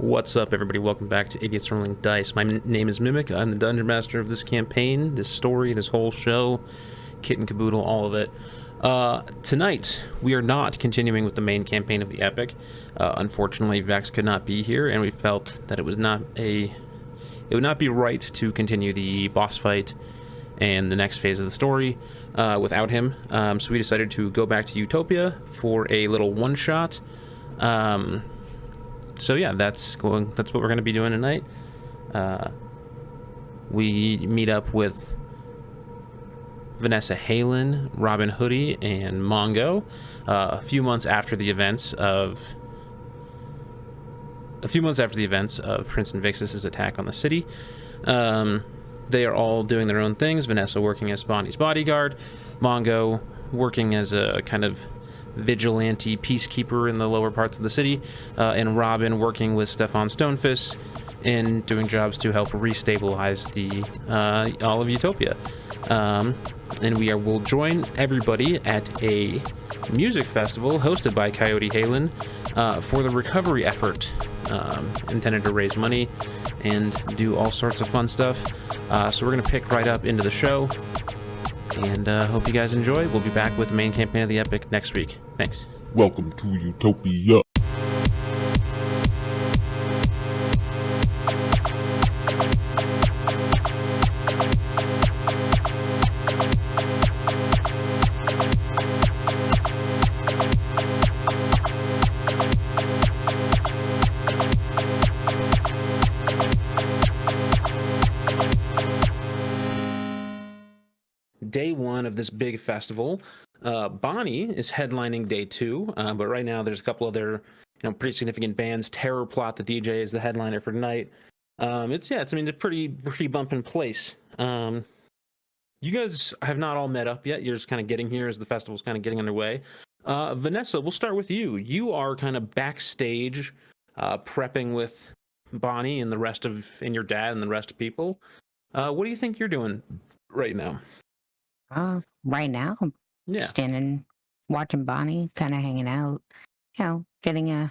What's up, everybody? Welcome back to Idiots Rolling Dice. My name is Mimic. I'm the Dungeon Master of this campaign, this story, this whole show, kit and caboodle, all of it. Tonight, we are not continuing with the main campaign of the epic. Unfortunately, Vex could not be here, and we felt that it would not be right to continue the boss fight and the next phase of the story without him. So we decided to go back to Utopia for a little one-shot. So yeah, that's what we're going to be doing tonight. We meet up with Vanessa Halen, Robin Hoodie, and Mongo a few months after the events of Prince and Vixus's attack on the city. They are all doing their own things. Vanessa working as Bonnie's bodyguard, Mongo working as a kind of vigilante peacekeeper in the lower parts of the city, and Robin working with Stefan Stonefist and doing jobs to help restabilize all of Utopia. And will join everybody at a music festival hosted by Coyote Halen for the recovery effort, intended to raise money and do all sorts of fun stuff. So we're going to pick right up into the show. And hope you guys enjoy. We'll be back with the main campaign of the epic next week. Thanks. Welcome to Utopia. Day one of this big festival. Bonnie is headlining day two, but right now there's a couple other, pretty significant bands. Terror Plot, the DJ, is the headliner for tonight. It's a pretty bumping place. You guys have not all met up yet. You're just kind of getting here as the festival's kind of getting underway. Vanessa, we'll start with you. You are kind of backstage, prepping with Bonnie and your dad and the rest of people. What do you think you're doing right now? Right now, I'm standing, watching Bonnie, kind of hanging out, getting I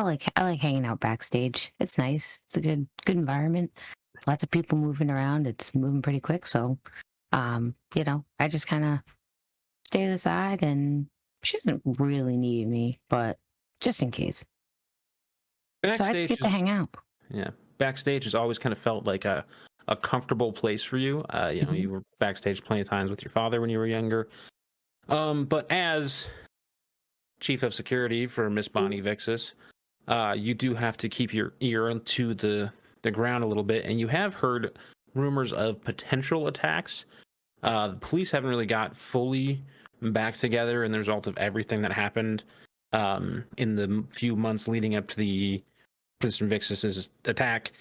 like hanging out backstage. It's nice. It's a good environment. Lots of people moving around. It's moving pretty quick. So, I just kind of stay to the side, and she doesn't really need me, but just in case. Backstage, so I just get to hang out. Yeah. Backstage has always kind of felt like a comfortable place for you. You were backstage plenty of times with your father when you were younger. But as chief of security for Miss Bonnie Vixus, you do have to keep your ear to the ground a little bit, and you have heard rumors of potential attacks. The police haven't really got fully back together in the result of everything that happened in the few months leading up to the Prince and Vixus's attack.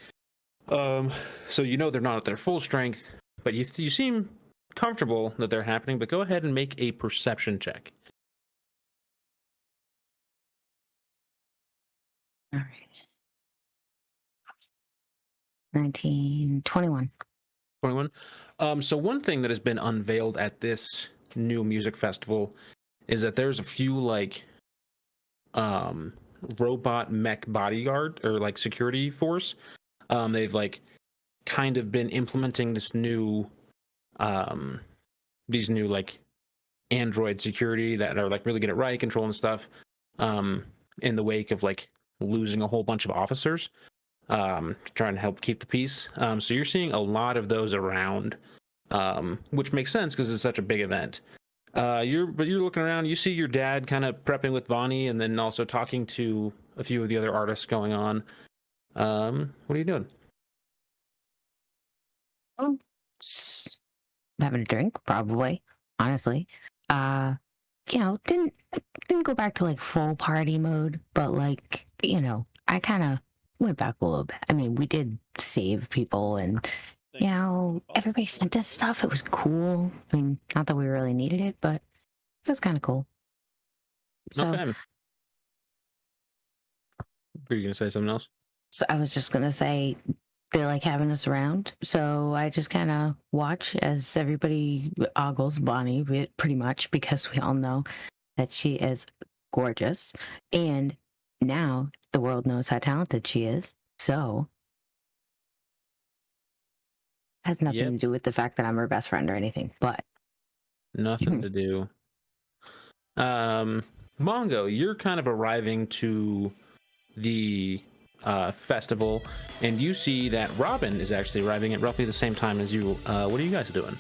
So they're not at their full strength, but you seem comfortable that they're happening. But go ahead and make a perception check. All right. 19, 21. 21. So one thing that has been unveiled at this new music festival is that there's a few robot mech bodyguard or security force. They've kind of been implementing these new android security that are really good at riot control and stuff, in the wake of losing a whole bunch of officers, trying to help keep the peace. So you're seeing a lot of those around, which makes sense because it's such a big event. You're looking around, you see your dad kind of prepping with Bonnie and then also talking to a few of the other artists going on. What are you doing? Oh, just having a drink, probably. Honestly, didn't go back to full party mode, but I kind of went back a little bit. I mean, we did save people, and everybody sent us stuff. It was cool. I mean, not that we really needed it, but it was kind of cool. So, okay. Were you gonna say something else? So I was just gonna say they like having us around, so I just kind of watch as everybody ogles Bonnie, pretty much, because we all know that she is gorgeous, and now the world knows how talented she is. So has nothing to do with the fact that I'm her best friend or anything, but nothing to do. Mongo, you're kind of arriving to the festival, and you see that Robin is actually arriving at roughly the same time as you. What are you guys doing?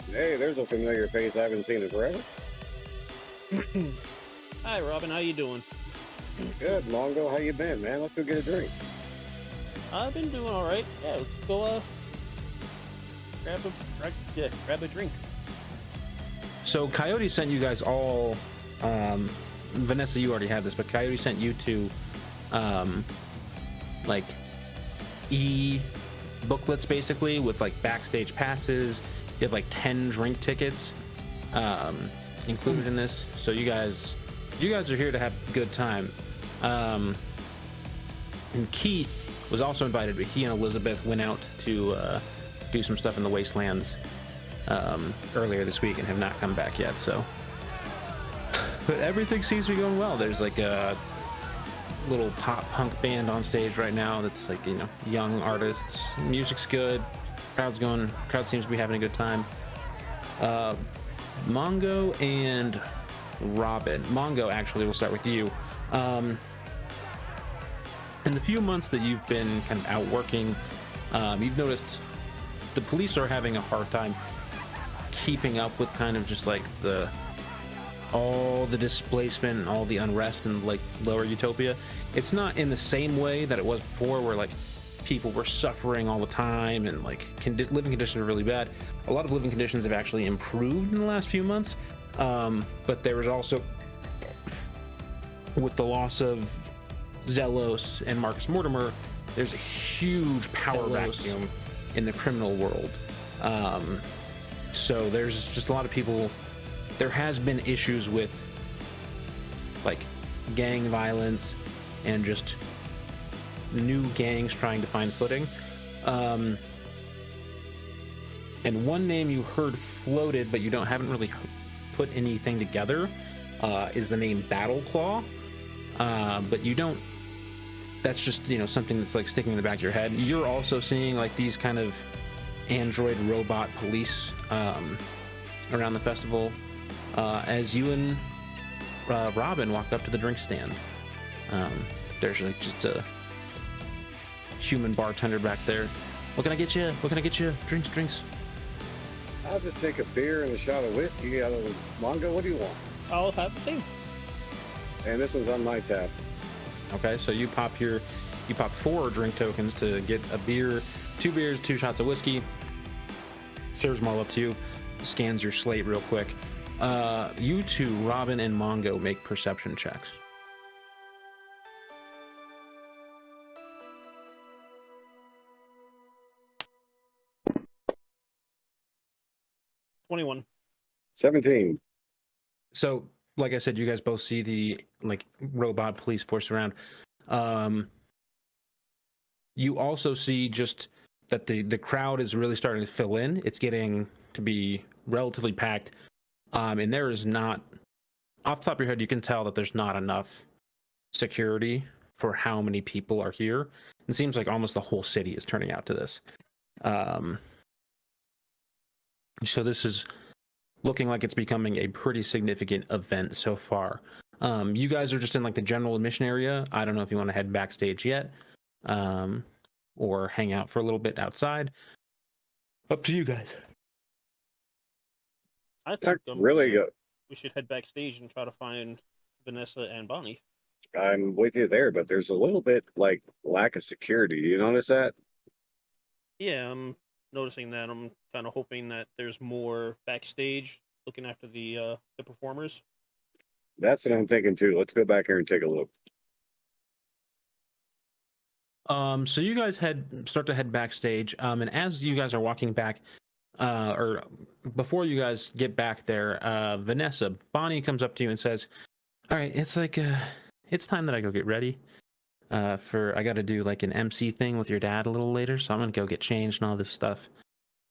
Hey, there's a familiar face I haven't seen in forever. Hi, Robin. How you doing? Good, Mongo. How you been, man? Let's go get a drink. I've been doing all right. Yeah, let's go. Grab a drink. So Coyote sent you guys all. Vanessa, you already have this, but Coyote sent you to, like, booklets basically with like backstage passes. You have like 10 drink tickets included in this. So you guys are here to have a good time. And Keith was also invited, but he and Elizabeth went out to do some stuff in the Wastelands earlier this week and have not come back yet. So, but everything seems to be going well. There's like a little pop punk band on stage right now that's like, you know, young artists. Music's good. Crowd seems to be having a good time. Mongo and Robin. Mongo, actually, we'll start with you. In the few months that you've been kind of out working, you've noticed the police are having a hard time keeping up with kind of just like all the displacement and all the unrest in like lower Utopia. It's not in the same way that it was before, where like people were suffering all the time and like living conditions were really bad. A lot of living conditions have actually improved in the last few months, but there was also, with the loss of Zelos and Marcus Mortimer, there's a huge power vacuum in the criminal world. So there's just a lot of people. There has been issues with like gang violence and just new gangs trying to find footing. And one name you heard floated, but you haven't really put anything together, is the name Battle Claw. But you don't. That's just, you know, something that's like sticking in the back of your head. You're also seeing like these kind of android robot police around the festival as you and Robin walk up to the drink stand. There's like just a human bartender back there. What can I get you? What can I get you? Drinks. I'll just take a beer and a shot of whiskey. Mongo, what do you want? I'll have the same. And this one's on my tab. Okay, so you pop 4 drink tokens to get a beer, 2 beers, 2 shots of whiskey. Serves them all up to you. Scans your slate real quick. You two, Robin and Mongo, make perception checks. $21. 17. So, like I said, you guys both see the like robot police force around. You also see just that the crowd is really starting to fill in. It's getting to be relatively packed. And there is not, off the top of your head, you can tell that there's not enough security for how many people are here. It seems like almost the whole city is turning out to this. So this is looking like it's becoming a pretty significant event so far. You guys are just in like the general admission area. I don't know if you want to head backstage yet, or hang out for a little bit outside. Up to you guys. I think really good. We should head backstage and try to find Vanessa and Bonnie. I'm with you there, but there's a little bit like lack of security. You notice that? Yeah, I'm noticing that. I'm kind of hoping that there's more backstage looking after the performers. That's what I'm thinking too. Let's go back here and take a look. So you guys start to head backstage, and as you guys are walking back, or before you guys get back there, Vanessa, Bonnie comes up to you and says, "All right, it's like it's time that I go get ready. I got to do like an MC thing with your dad a little later, so I'm gonna go get changed and all this stuff.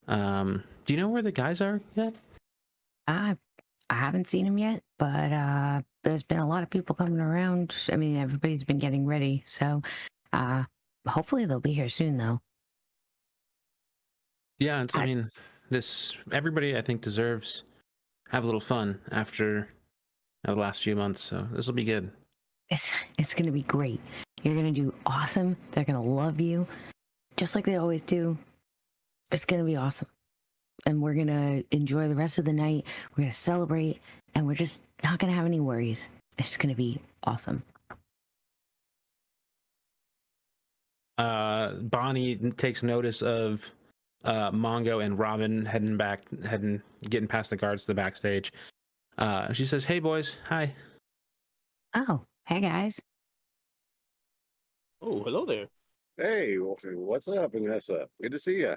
Do you know where the guys are yet?" I haven't seen him yet. but there's been a lot of people coming around. I mean, everybody's been getting ready, so hopefully they'll be here soon, though. Yeah, I mean, everybody I think deserves have a little fun after the last few months, so this will be good. It's gonna be great. You're gonna do awesome. They're gonna love you, just like they always do. It's gonna be awesome, and we're gonna enjoy the rest of the night. We're gonna celebrate, and we're just not gonna have any worries. It's gonna be awesome. Bonnie takes notice of Mongo and Robin getting past the guards to the backstage. She says, "Hey boys, hi." Oh, hey guys. Oh, hello there. Hey, what's up, Vanessa? Good to see you.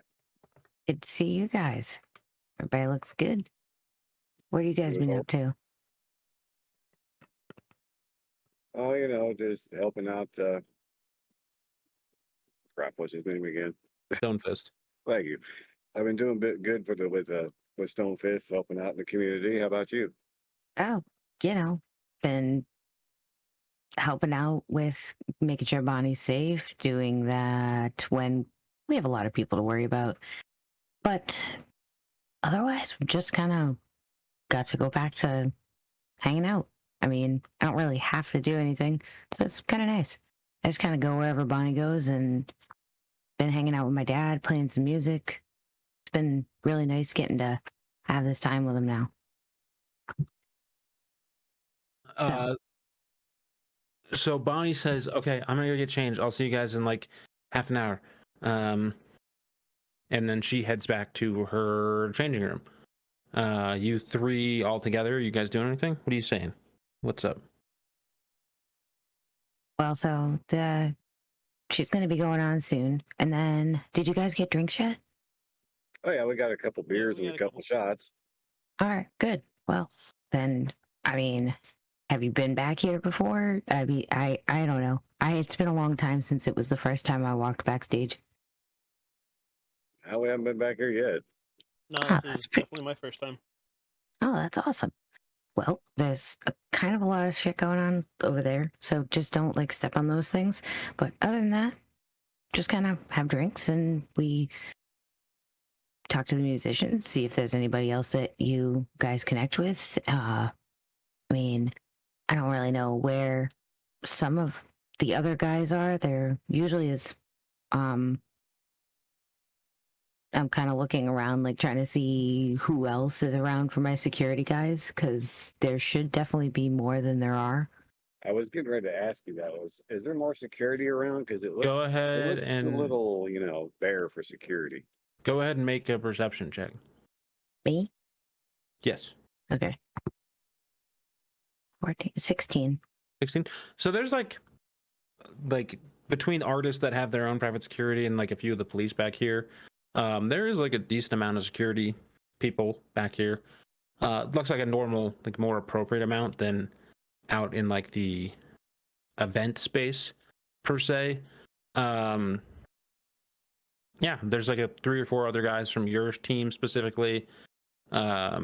Good to see you guys. Everybody looks good. What have you guys been up to? Oh, just helping out. Crap, what's his name again? Stonefist. Thank you. I've been doing a bit good with Stone Fist, helping out in the community. How about you? Oh, been helping out with making sure Bonnie's safe, doing that when we have a lot of people to worry about. But otherwise, we just kind of got to go back to hanging out. I mean, I don't really have to do anything, so it's kind of nice. I just kind of go wherever Bonnie goes, and been hanging out with my dad, playing some music. It's been really nice getting to have this time with him now. So Bonnie says, "Okay, I'm gonna go get changed. I'll see you guys in like half an hour." And then she heads back to her changing room. You three all together, you guys doing anything? What are you saying? What's up? Well, so she's going to be going on soon. And then, did you guys get drinks yet? Oh yeah, we got a couple beers and a couple shots. All right, good. Well, then, I mean, have you been back here before? I mean, I don't know. It's been a long time since it was the first time I walked backstage. No, we haven't been back here yet. No, this is definitely my first time. Oh, that's awesome. Well, there's kind of a lot of shit going on over there, so just don't like step on those things. But other than that, just kind of have drinks and we talk to the musicians, see if there's anybody else that you guys connect with. I mean, I don't really know where some of the other guys are. There usually is, I'm kind of looking around, like trying to see who else is around for my security guys, because there should definitely be more than there are. I was getting ready to ask you that. Is there more security around? Because it looks, Go ahead and a little, bare for security. Go ahead and make a perception check. Me? Yes. Okay. 16. 16. So there's like between artists that have their own private security and like a few of the police back here, there is like a decent amount of security people back here. Looks like a normal, like more appropriate amount than out in like the event space per se. Yeah, there's like 3 or 4 other guys from your team specifically. Yeah,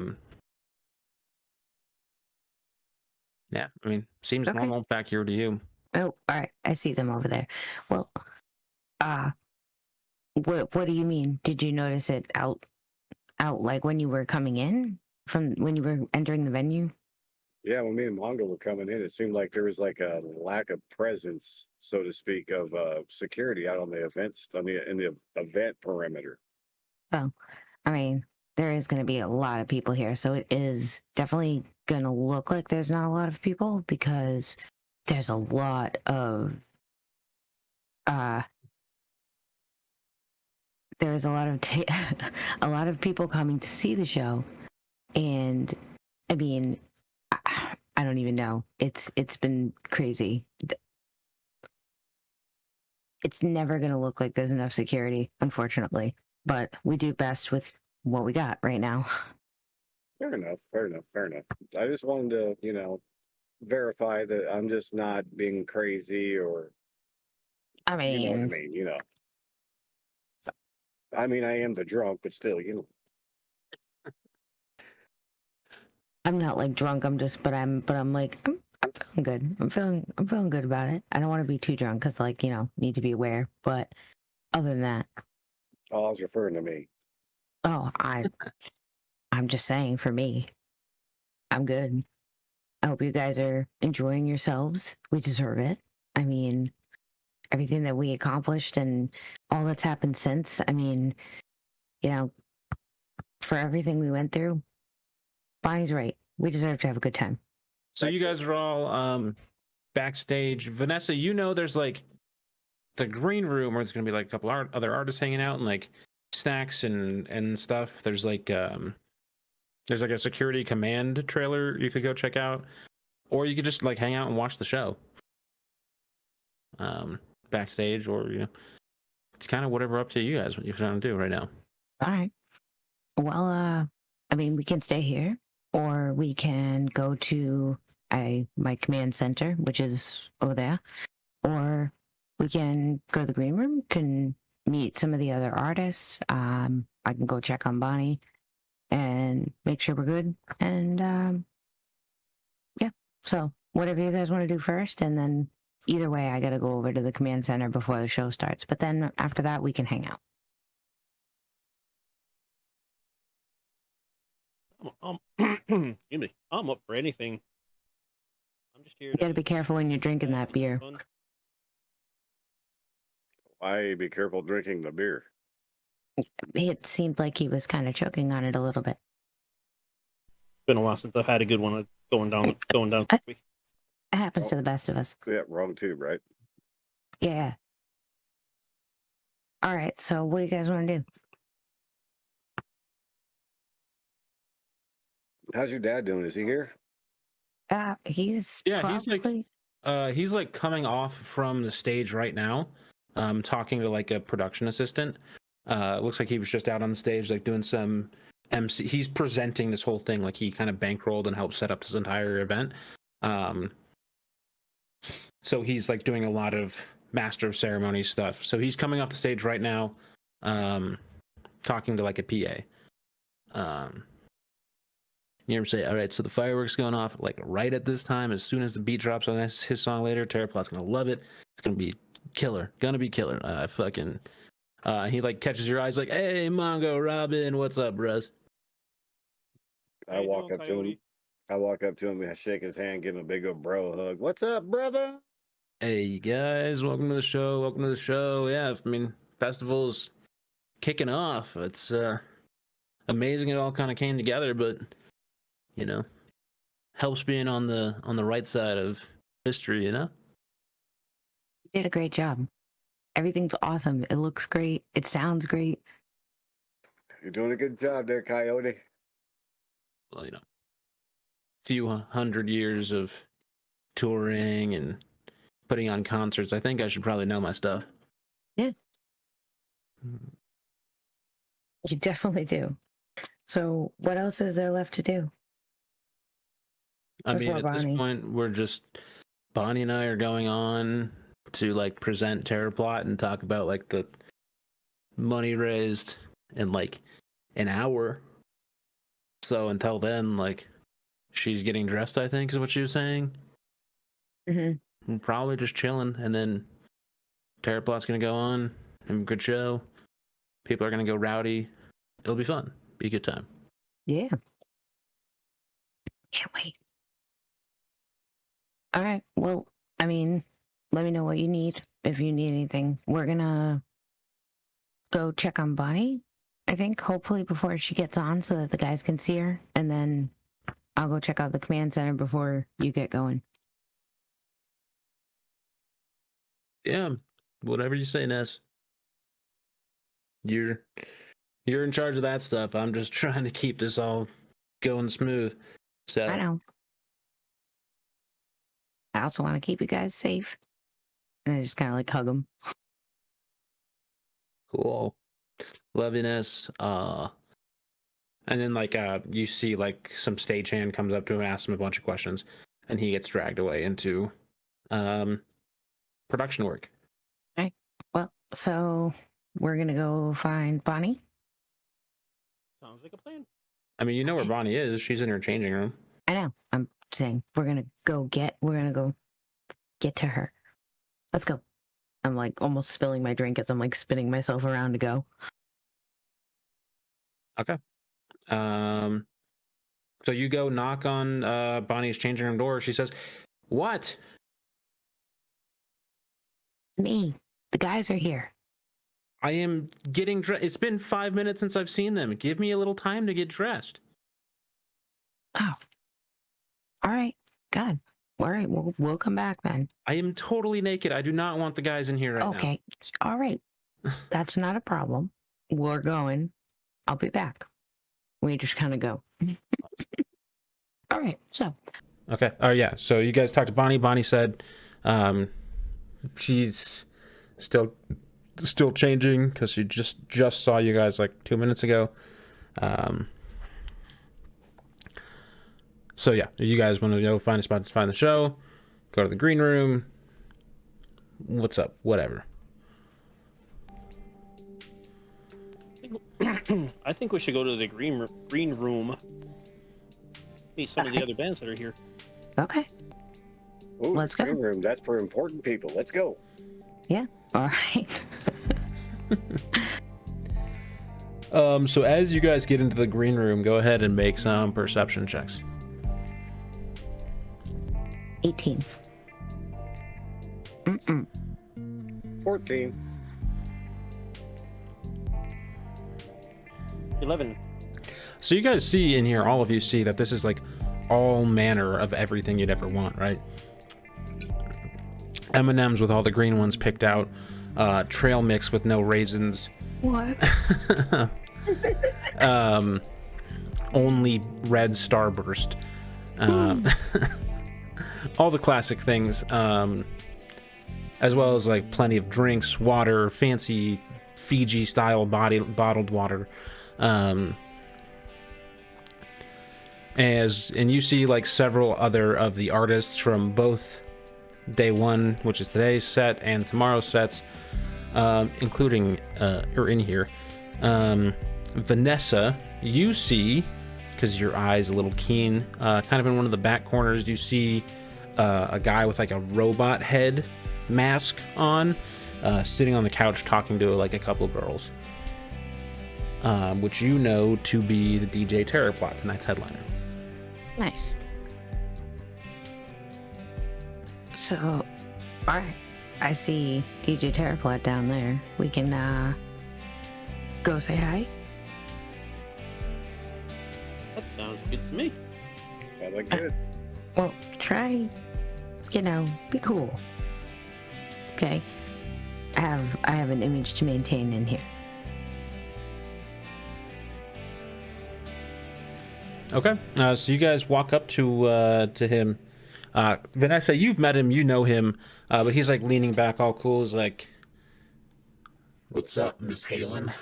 I mean, seems normal back here to you. Oh, all right. I see them over there. Well, what do you mean? Did you notice it out like when you were coming in from when you were entering the venue? Yeah, when me and Mongo were coming in, it seemed like there was like a lack of presence, so to speak, of security out on the events in the event perimeter. Well, I mean, there is going to be a lot of people here, so it is definitely going to look like there's not a lot of people because there's a lot of there's a lot of a lot of people coming to see the show, and I mean, I don't even know. It's been crazy. It's never going to look like there's enough security, unfortunately, but we do best with what we got right now. Fair enough. I just wanted to, verify that I'm just not being crazy or, I mean, you know what I mean, I am the drunk, but still, I'm not like drunk. I'm like, I'm feeling good. I'm feeling good about it. I don't want to be too drunk because, like, need to be aware. But other than that, Oh, I was referring to me. oh, I'm just saying, for me, I'm good. I hope you guys are enjoying yourselves. We deserve it. I mean, everything that we accomplished and all that's happened since. I mean, for everything we went through, Bonnie's right. We deserve to have a good time. So you guys are all backstage. Vanessa, there's like the green room where it's gonna be like a couple other artists hanging out and like snacks and stuff. There's like a security command trailer you could go check out, or you could just like hang out and watch the show backstage, or it's kind of whatever up to you guys what you're trying to do right now. All right. Well, I mean, we can stay here, or we can go to my command center, which is over there, or we can go to the green room, can meet some of the other artists. I can go check on Bonnie and make sure we're good. And yeah, so whatever you guys want to do first, and then either way, I got to go over to the command center before the show starts. But then after that, we can hang out. Excuse me. I'm up for anything. I'm just here. You got to be careful when you're drinking that beer. Why be careful drinking the beer? It seemed like he was kind of choking on it a little bit. Been a while since I've had a good one going down quickly. It happens to the best of us. Yeah, wrong tube, right? Yeah. All right, so what do you guys want to do? How's your dad doing? Is he here? He's probably... he's like coming off from the stage right now, talking to like a production assistant. Looks like he was just out on the stage, like doing some MC. He's presenting this whole thing, like he kind of bankrolled and helped set up this entire event. So he's like doing a lot of master of ceremony stuff. So he's coming off the stage right now, talking to like a PA. You hear him say, all right, so the fireworks going off like right at this time. As soon as the beat drops on his song later, Terraplot's gonna love it. It's gonna be killer. He like catches your eyes like, hey, Mongo, Robin, what's up, bros? I walk up to him and I shake his hand, give him a big old bro hug. What's up, brother? Hey guys, welcome to the show. Yeah, I mean, festival's kicking off. It's amazing it all kind of came together, but helps being on the right side of history, You did a great job. Everything's awesome. It looks great. It sounds great. You're doing a good job there, Coyote. Well, few 100 years of touring and putting on concerts. I think I should probably know my stuff. Yeah. You definitely do. So what else is there left to do? I mean, at this point, we're just... Bonnie and I are going on to, like, present Terraplot and talk about, like, the money raised in, like, an hour. So until then, like, she's getting dressed, I think, is what she was saying. Mm-hmm. And probably just chilling. And then Terraplot's going to go on. Have a good show. People are going to go rowdy. It'll be fun. Be a good time. Yeah. Can't wait. All right. Well, I mean, let me know what you need. If you need anything, we're going to go check on Bonnie, I think, hopefully before she gets on so that the guys can see her. And then I'll go check out the command center before you get going. Yeah. Whatever you say, Ness. You're in charge of that stuff. I'm just trying to keep this all going smooth. So I know. I also want to keep you guys safe. And I just kind of like hug them. Cool. Loviness. And then like you see like some stagehand comes up to him and asks him a bunch of questions, and he gets dragged away into production work. All right. Well, so we're gonna go find Bonnie. Sounds like a plan. I mean, you know where Bonnie is. She's in her changing room. I know. I'm saying we're gonna go get to her. Let's go. I'm like almost spilling my drink as I'm like spinning myself around to go. Okay. So you go knock on Bonnie's changing room door. She says, "What?" It's me. The guys are here. I am getting dressed. It's been 5 minutes since I've seen them. Give me a little time to get dressed. Oh. All right. God. All right. We'll come back then. I am totally naked. I do not want the guys in here right now. Okay. All right. That's not a problem. We're going. I'll be back. We just kind of go. All right. So. Okay. Oh yeah. So you guys talked to Bonnie. Bonnie said she's still changing because she just saw you guys like 2 minutes ago. So yeah, you guys want to go find a spot to find the show, go to the green room. What's up? Whatever. I think we should go to the green room. Meet some of the other bands that are here. Okay. Ooh, Let's go. green room. That's for important people. Let's go. Yeah. All right. So as you guys get into the green room, go ahead and make some perception checks. 18. 14. 11. So you guys see in here, all of you see that this is like all manner of everything you'd ever want, right? M&Ms with all the green ones picked out, trail mix with no raisins. What? Only red starburst. All the classic things, as well as like plenty of drinks, water, fancy Fiji style bottled water. And you see like several other of the artists from both day one, which is today's set, and tomorrow's sets, including in here. Vanessa, you see, because your eye's a little keen, kind of in one of the back corners, you see a guy with like a robot head mask on, sitting on the couch talking to like a couple of girls, which you know to be the DJ Terror Plot, tonight's headliner. Nice. So, all right. I see DJ Terraplat down there. We can go say hi. That sounds good to me. Sounds like good. Well, try, be cool. Okay. I have an image to maintain in here. Okay, so you guys walk up to him. Vanessa, you've met him, you know him, but he's like leaning back all cool. He's like, What's up, Miss Halen?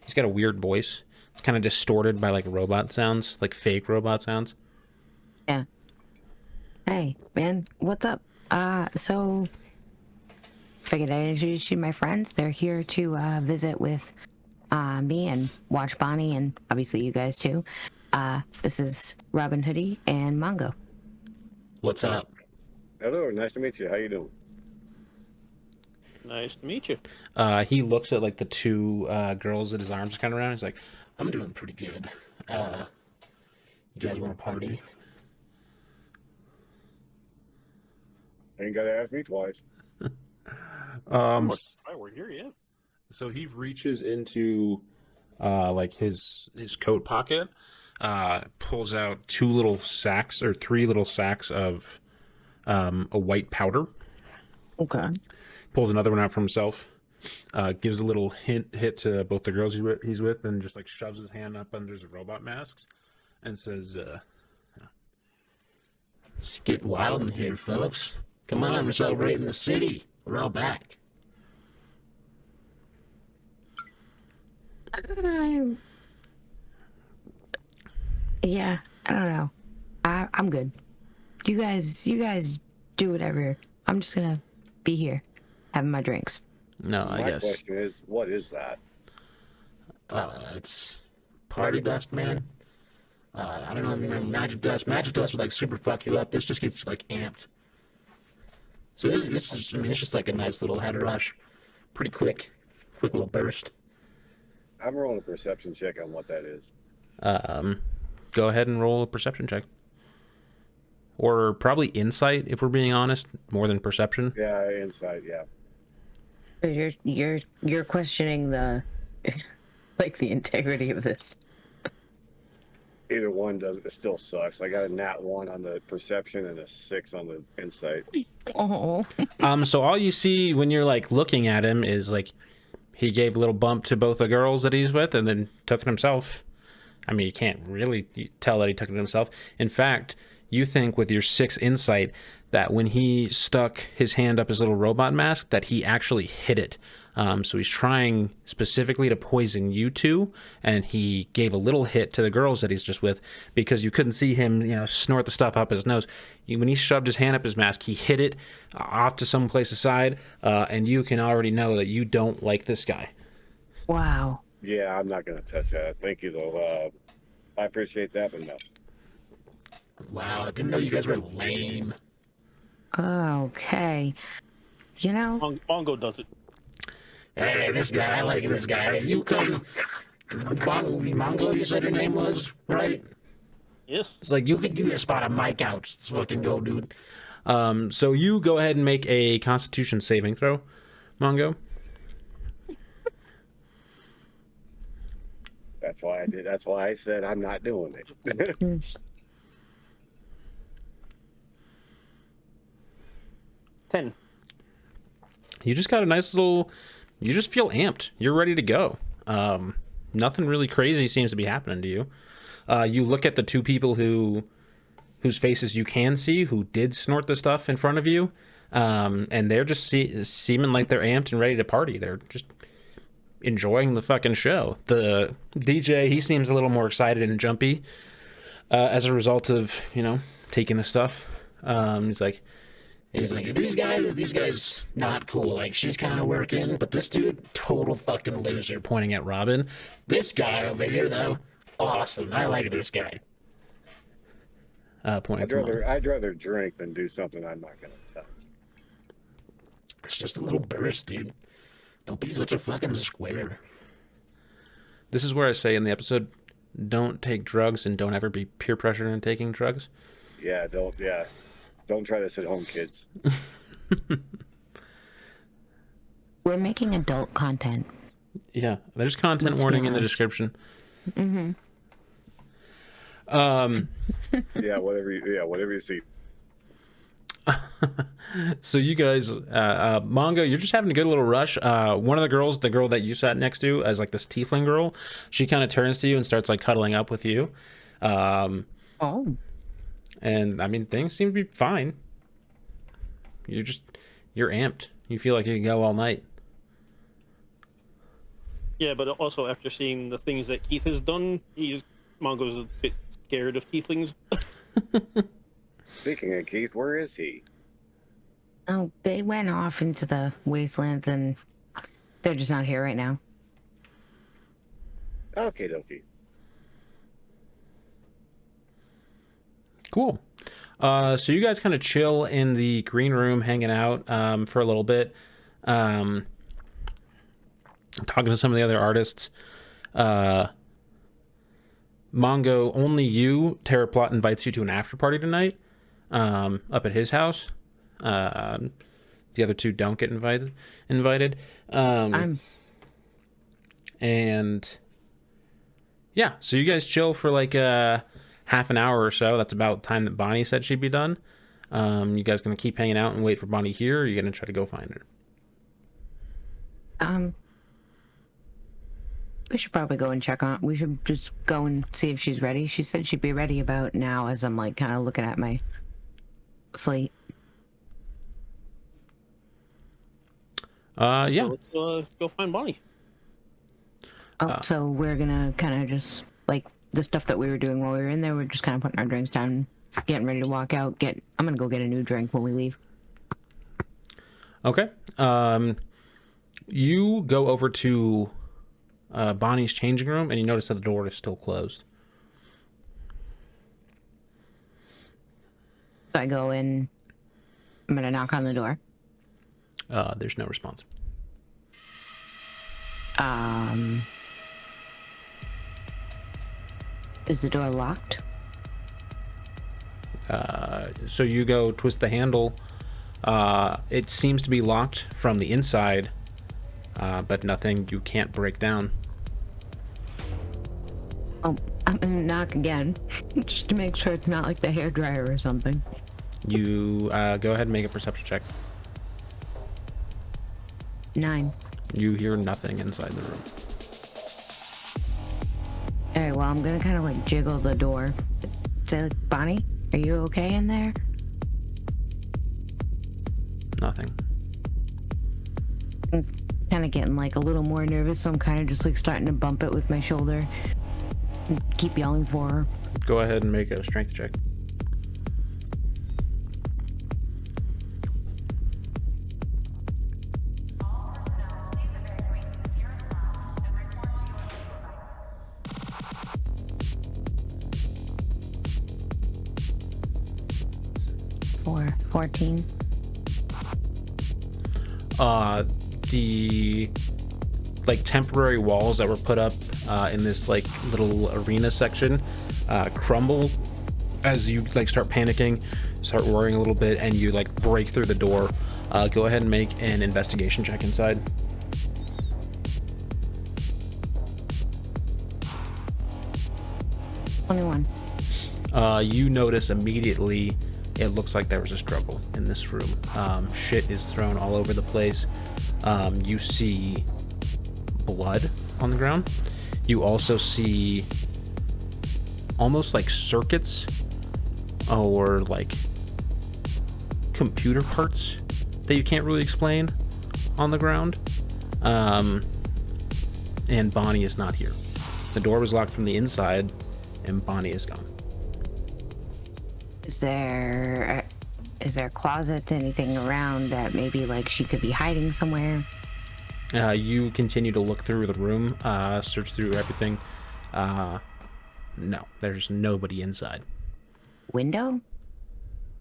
he's got a weird voice. It's kind of distorted by like robot sounds, like fake robot sounds. Yeah. Hey, man, what's up? So figured I'd introduce you to my friends. They're here to visit with me and watch Bonnie, and obviously you guys too. This is Robin Hoodie and Mongo. What's up? Hello, nice to meet you. How you doing? Nice to meet you. He looks at like the two girls that his arms are kind of around. He's like, I'm doing pretty good. You guys want to party? Ain't gotta ask me twice. Hi, we're here yet. So he reaches into like his coat pocket, pulls out three little sacks of a white powder. Okay. Pulls another one out for himself. Gives a little hit to both the girls he's with, and just like shoves his hand up under his robot masks, and says, Let's get wild in here, folks. Come on, we're celebrating the city. We're all back. Yeah, I don't know. I'm good. You guys do whatever. I'm just gonna be here, having my drinks. "No, I My guess." question is, what is that? It's party dust, man. I don't know if you remember magic dust. Magic dust would like super fuck you up. This just gets you like amped. So it's just, I mean, it's just like a nice little head rush. Pretty quick little burst. I'm rolling a perception check on what that is. Go ahead and roll a perception check. Or probably insight, if we're being honest, more than perception. Yeah, insight, yeah. You're questioning the like the integrity of this. Either one does it still sucks. I got a nat 1 on the perception and a 6 on the insight. Oh. So all you see when you're like looking at him is like he gave a little bump to both the girls that he's with and then took it himself. I mean, you can't really tell that he took it himself. In fact, you think with your 6 insight that when he stuck his hand up his little robot mask that he actually hit it. So he's trying specifically to poison you two, and he gave a little hit to the girls that he's just with because you couldn't see him, snort the stuff up his nose. When he shoved his hand up his mask, he hit it off to some place aside, and you can already know that you don't like this guy. Wow. Yeah, I'm not going to touch that. Thank you, though. I appreciate that, but no. Wow, I didn't know you guys were lame. Okay. Mongo does it. Hey, this guy, I like this guy. You come... Mongo, you said your name was, right? Yes. It's like, you just spot a mic out. Let's fucking go, dude. So you go ahead and make a Constitution saving throw, Mongo. That's why I did. That's why I said I'm not doing it. 10. You just got a nice little... You just feel amped. You're ready to go. Nothing really crazy seems to be happening to you. You look at the two people whose faces you can see, who did snort the stuff in front of you, and they're just seeming like they're amped and ready to party. They're just enjoying the fucking show. The DJ, he seems a little more excited and jumpy as a result of, taking the stuff. He's like, these guys, not cool. Like, she's kind of working, but this dude, total fucking loser. Pointing at Robin. This guy over here, though, awesome. I like this guy. Pointing I'd rather drink than do something I'm not going to touch. It's just a little burst, dude. Don't be such a fucking square. This is where I say in the episode, don't take drugs and don't ever be peer pressured in taking drugs. Yeah, don't try this at home, kids. We're making adult content. Yeah, there's content warning in the description. Mm-hmm. Yeah, whatever you see. So you guys, Mongo, you're just having a good little rush. One of the girls, the girl that you sat next to as like this tiefling girl, she kind of turns to you and starts like cuddling up with you. Oh. And I mean, things seem to be fine. You're amped. You feel like you can go all night. Yeah, but also after seeing the things that Keith has done, Mongo's a bit scared of tieflings. Speaking of Keith, where is he? Oh, they went off into the wastelands and they're just not here right now. Okay, dokie. Cool. So you guys kind of chill in the green room, hanging out for a little bit, talking to some of the other artists. Mongo, only you, Terraplot invites you to an after party tonight, up at his house. The other two don't get invited. And yeah, so you guys chill for like half an hour or so. That's about the time that Bonnie said she'd be done. You guys gonna keep hanging out and wait for Bonnie here, or are you gonna try to go find her? We should probably go and check on. We should just go and see if she's ready. She said she'd be ready about now, as I'm like kind of looking at my slate. Yeah. So let's go find Bonnie. So we're gonna kind of just like the stuff that we were doing while we were in there. We're just kind of putting our drinks down, getting ready to walk out. I'm gonna go get a new drink when we leave. Okay. You go over to Bonnie's changing room, and you notice that the door is still closed. I go in. I'm gonna knock on the door. There's no response. Is the door locked? So you go twist the handle. It seems to be locked from the inside, but nothing you can't break down. Oh, I'm gonna knock again, just to make sure it's not like the hairdryer or something. You go ahead and make a perception check. 9. You hear nothing inside the room. All right, well, I'm gonna kind of like jiggle the door. Say, like, Bonnie, are you okay in there? Nothing. I'm kind of getting like a little more nervous, so I'm kind of just like starting to bump it with my shoulder and keep yelling for her. Go ahead and make a strength check. For 14. The like temporary walls that were put up in this like little arena section crumble as you like start panicking, start worrying a little bit, and you like break through the door. Go ahead and make an investigation check inside. You notice immediately it looks like there was a struggle in this room. Shit is thrown all over the place. You see blood on the ground. You also see almost like circuits or like computer parts that you can't really explain on the ground. And Bonnie is not here. The door was locked from the inside and Bonnie is gone. Is there closets, anything around that maybe like she could be hiding somewhere? You continue to look through the room, search through everything. No, there's nobody inside. Window?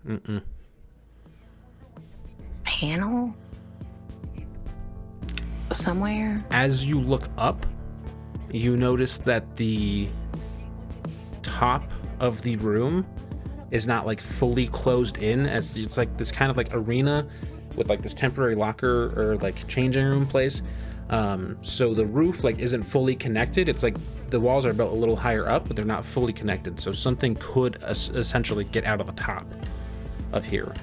Mm-mm. Panel? Somewhere? As you look up, you notice that the top of the room is not like fully closed in, as it's like this kind of like arena with like this temporary locker or like changing room place. So the roof like isn't fully connected. It's like the walls are built a little higher up, but they're not fully connected. So something could essentially get out of the top of here.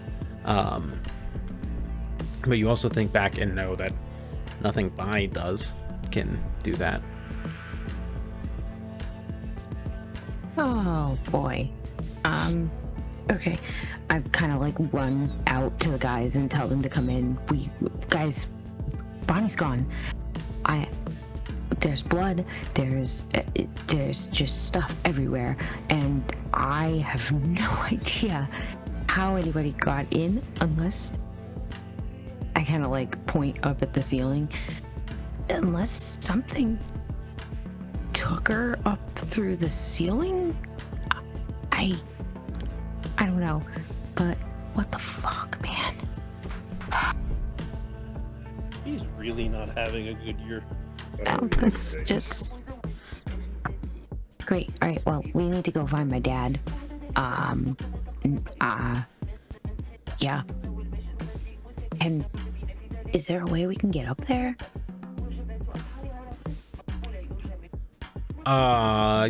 But you also think back and know that nothing Bonnie does can do that. Oh boy. Okay. I kind of like run out to the guys and tell them to come in. Guys, Bonnie's gone. There's blood. There's just stuff everywhere, and I have no idea how anybody got in, unless I kind of like point up at the ceiling, unless something took her up through the ceiling. I don't know, but what the fuck, man? He's really not having a good year. That's just great. All right, well, we need to go find my dad. Yeah. And is there a way we can get up there?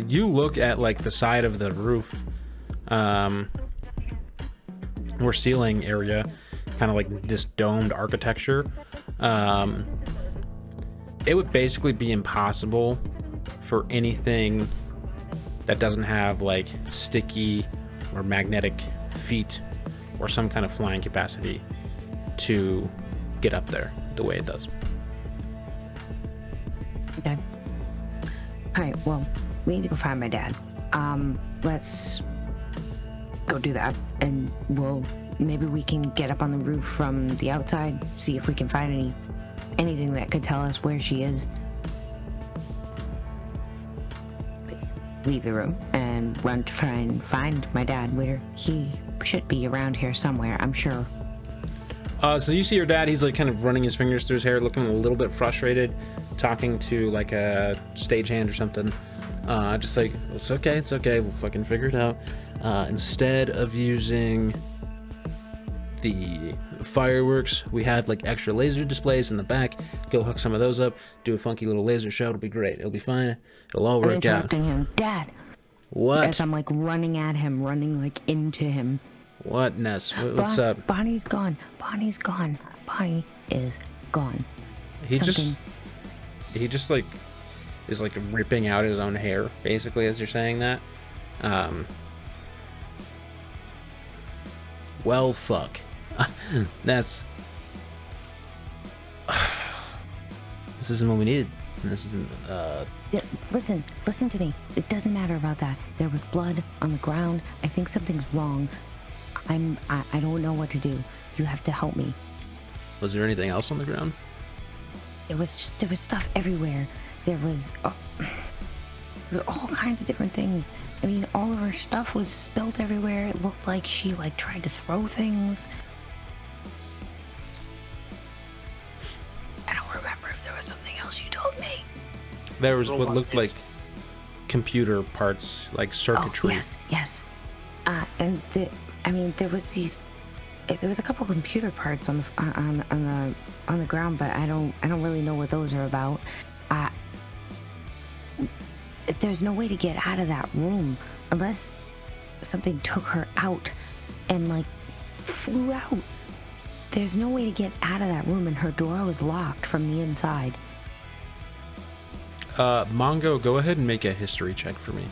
You look at like the side of the roof, or ceiling area, kind of like this domed architecture. It would basically be impossible for anything that doesn't have like sticky or magnetic feet or some kind of flying capacity to get up there the way it does. Okay. All right, well, we need to go find my dad. Let's go do that, and maybe we can get up on the roof from the outside, see if we can find anything that could tell us where she is. Leave the room and run to try and find my dad, where he should be around here somewhere, I'm sure. So you see your dad, he's like kind of running his fingers through his hair, looking a little bit frustrated, talking to like a stagehand or something. Just like, it's okay, we'll fucking figure it out. Instead of using the fireworks, we have like extra laser displays in the back. Go hook some of those up, do a funky little laser show, it'll be great. It'll be fine. It'll all work out. Interrupting him. Dad! What? As I'm like running at him, running like into him. What, Ness? What's up? Bonnie's gone. Bonnie is gone. He just like is like ripping out his own hair, basically, as you're saying that. Well, fuck. Ness. This isn't what we needed. This isn't, Listen to me. It doesn't matter about that. There was blood on the ground. I think something's wrong. I don't know what to do. You have to help me. Was there anything else on the ground? There was stuff everywhere. There were all kinds of different things. I mean, all of her stuff was spilt everywhere. It looked like she like tried to throw things. I don't remember if there was something else you told me. There was what looked like computer parts, like circuitry. Oh, yes. There was a couple computer parts on the ground, but I don't really know what those are about. There's no way to get out of that room unless something took her out and like flew out. There's no way to get out of that room, and her door was locked from the inside. Mongo, go ahead and make a history check for me.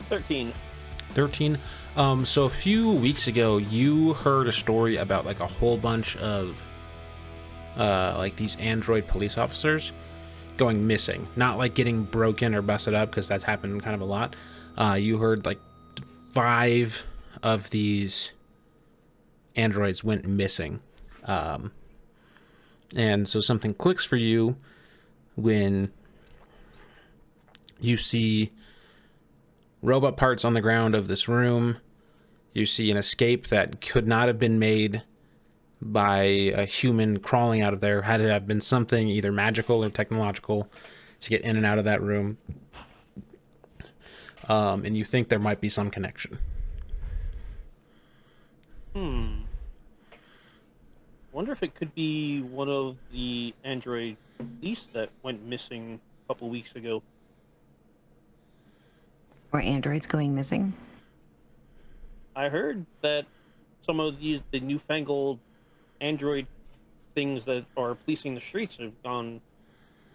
Thirteen. So a few weeks ago, you heard a story about like a whole bunch of like these android police officers going missing. Not like getting broken or busted up, because that's happened kind of a lot. You heard like 5 of these androids went missing. And so something clicks for you when you see robot parts on the ground of this room. You see an escape that could not have been made by a human crawling out of there. Had to have been something either magical or technological to get in and out of that room. And you think there might be some connection. Wonder if it could be one of the android police that went missing a couple weeks ago. Or androids going missing? I heard that some of the newfangled android things that are policing the streets have gone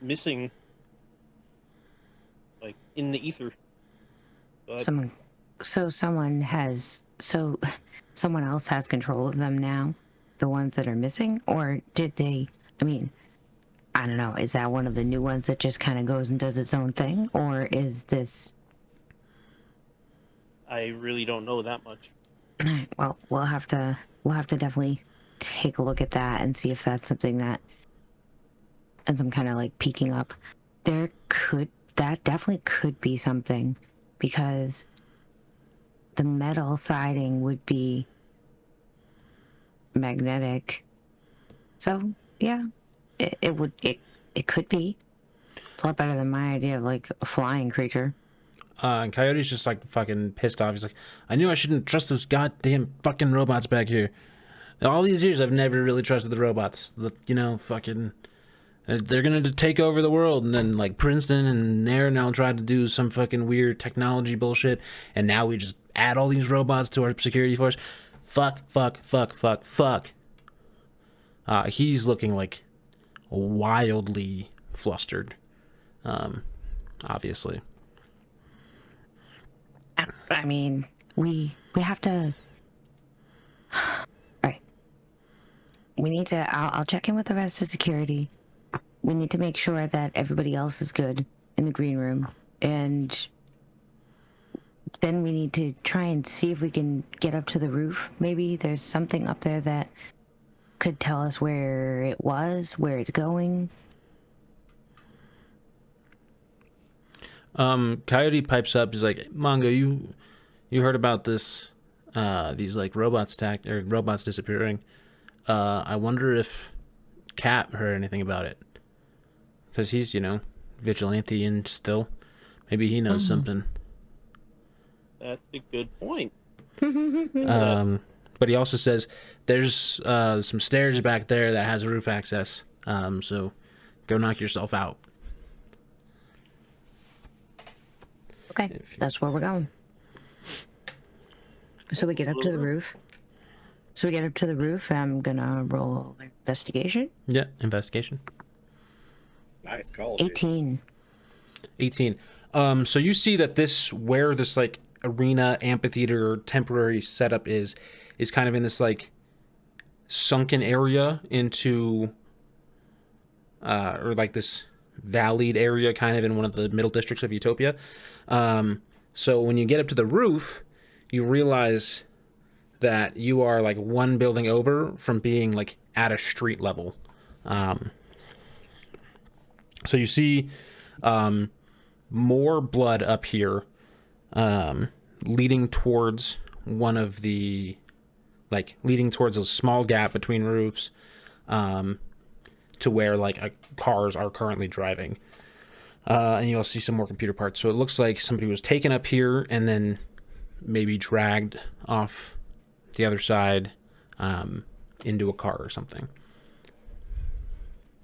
missing, like in the ether. Someone else has control of them now, the ones that are missing, or did they? I mean, I don't know. Is that one of the new ones that just kind of goes and does its own thing, or is this? I really don't know that much. Well, we'll have to definitely take a look at that and see if that's something that, as I'm kind of like peeking up, that definitely could be something, because the metal siding would be magnetic. So yeah, it could be. It's a lot better than my idea of like a flying creature. And Coyote's just like fucking pissed off. He's like, I knew I shouldn't trust those goddamn fucking robots back here. All these years I've never really trusted the robots. You know, fucking, they're gonna take over the world, and then like Princeton and Nair now tried to do some fucking weird technology bullshit, and now we just add all these robots to our security force. Fuck. He's looking like wildly flustered. Obviously. I mean, we have to. Right. We need to. I'll check in with the rest of security. We need to make sure that everybody else is good in the green room, and then we need to try and see if we can get up to the roof. Maybe there's something up there that could tell us where it was, where it's going. Coyote pipes up. He's like, Mongo, you heard about this? These like robots disappearing. I wonder if Cap heard anything about it, because he's vigilante and still maybe he knows something. That's a good point. But he also says there's some stairs back there that has roof access. So go knock yourself out. Okay, that's where we're going. So we get up to the roof. I'm gonna roll investigation. Yeah, investigation. Nice call. 18. 18. So you see that where this like arena amphitheater temporary setup is kind of in this like sunken area into or like this valleyed area kind of in one of the middle districts of Utopia. So when you get up to the roof, you realize that you are like one building over from being like at a street level. So you see more blood up here, leading towards leading towards a small gap between roofs, to where like cars are currently driving. And you'll see some more computer parts. So it looks like somebody was taken up here and then maybe dragged off the other side into a car or something.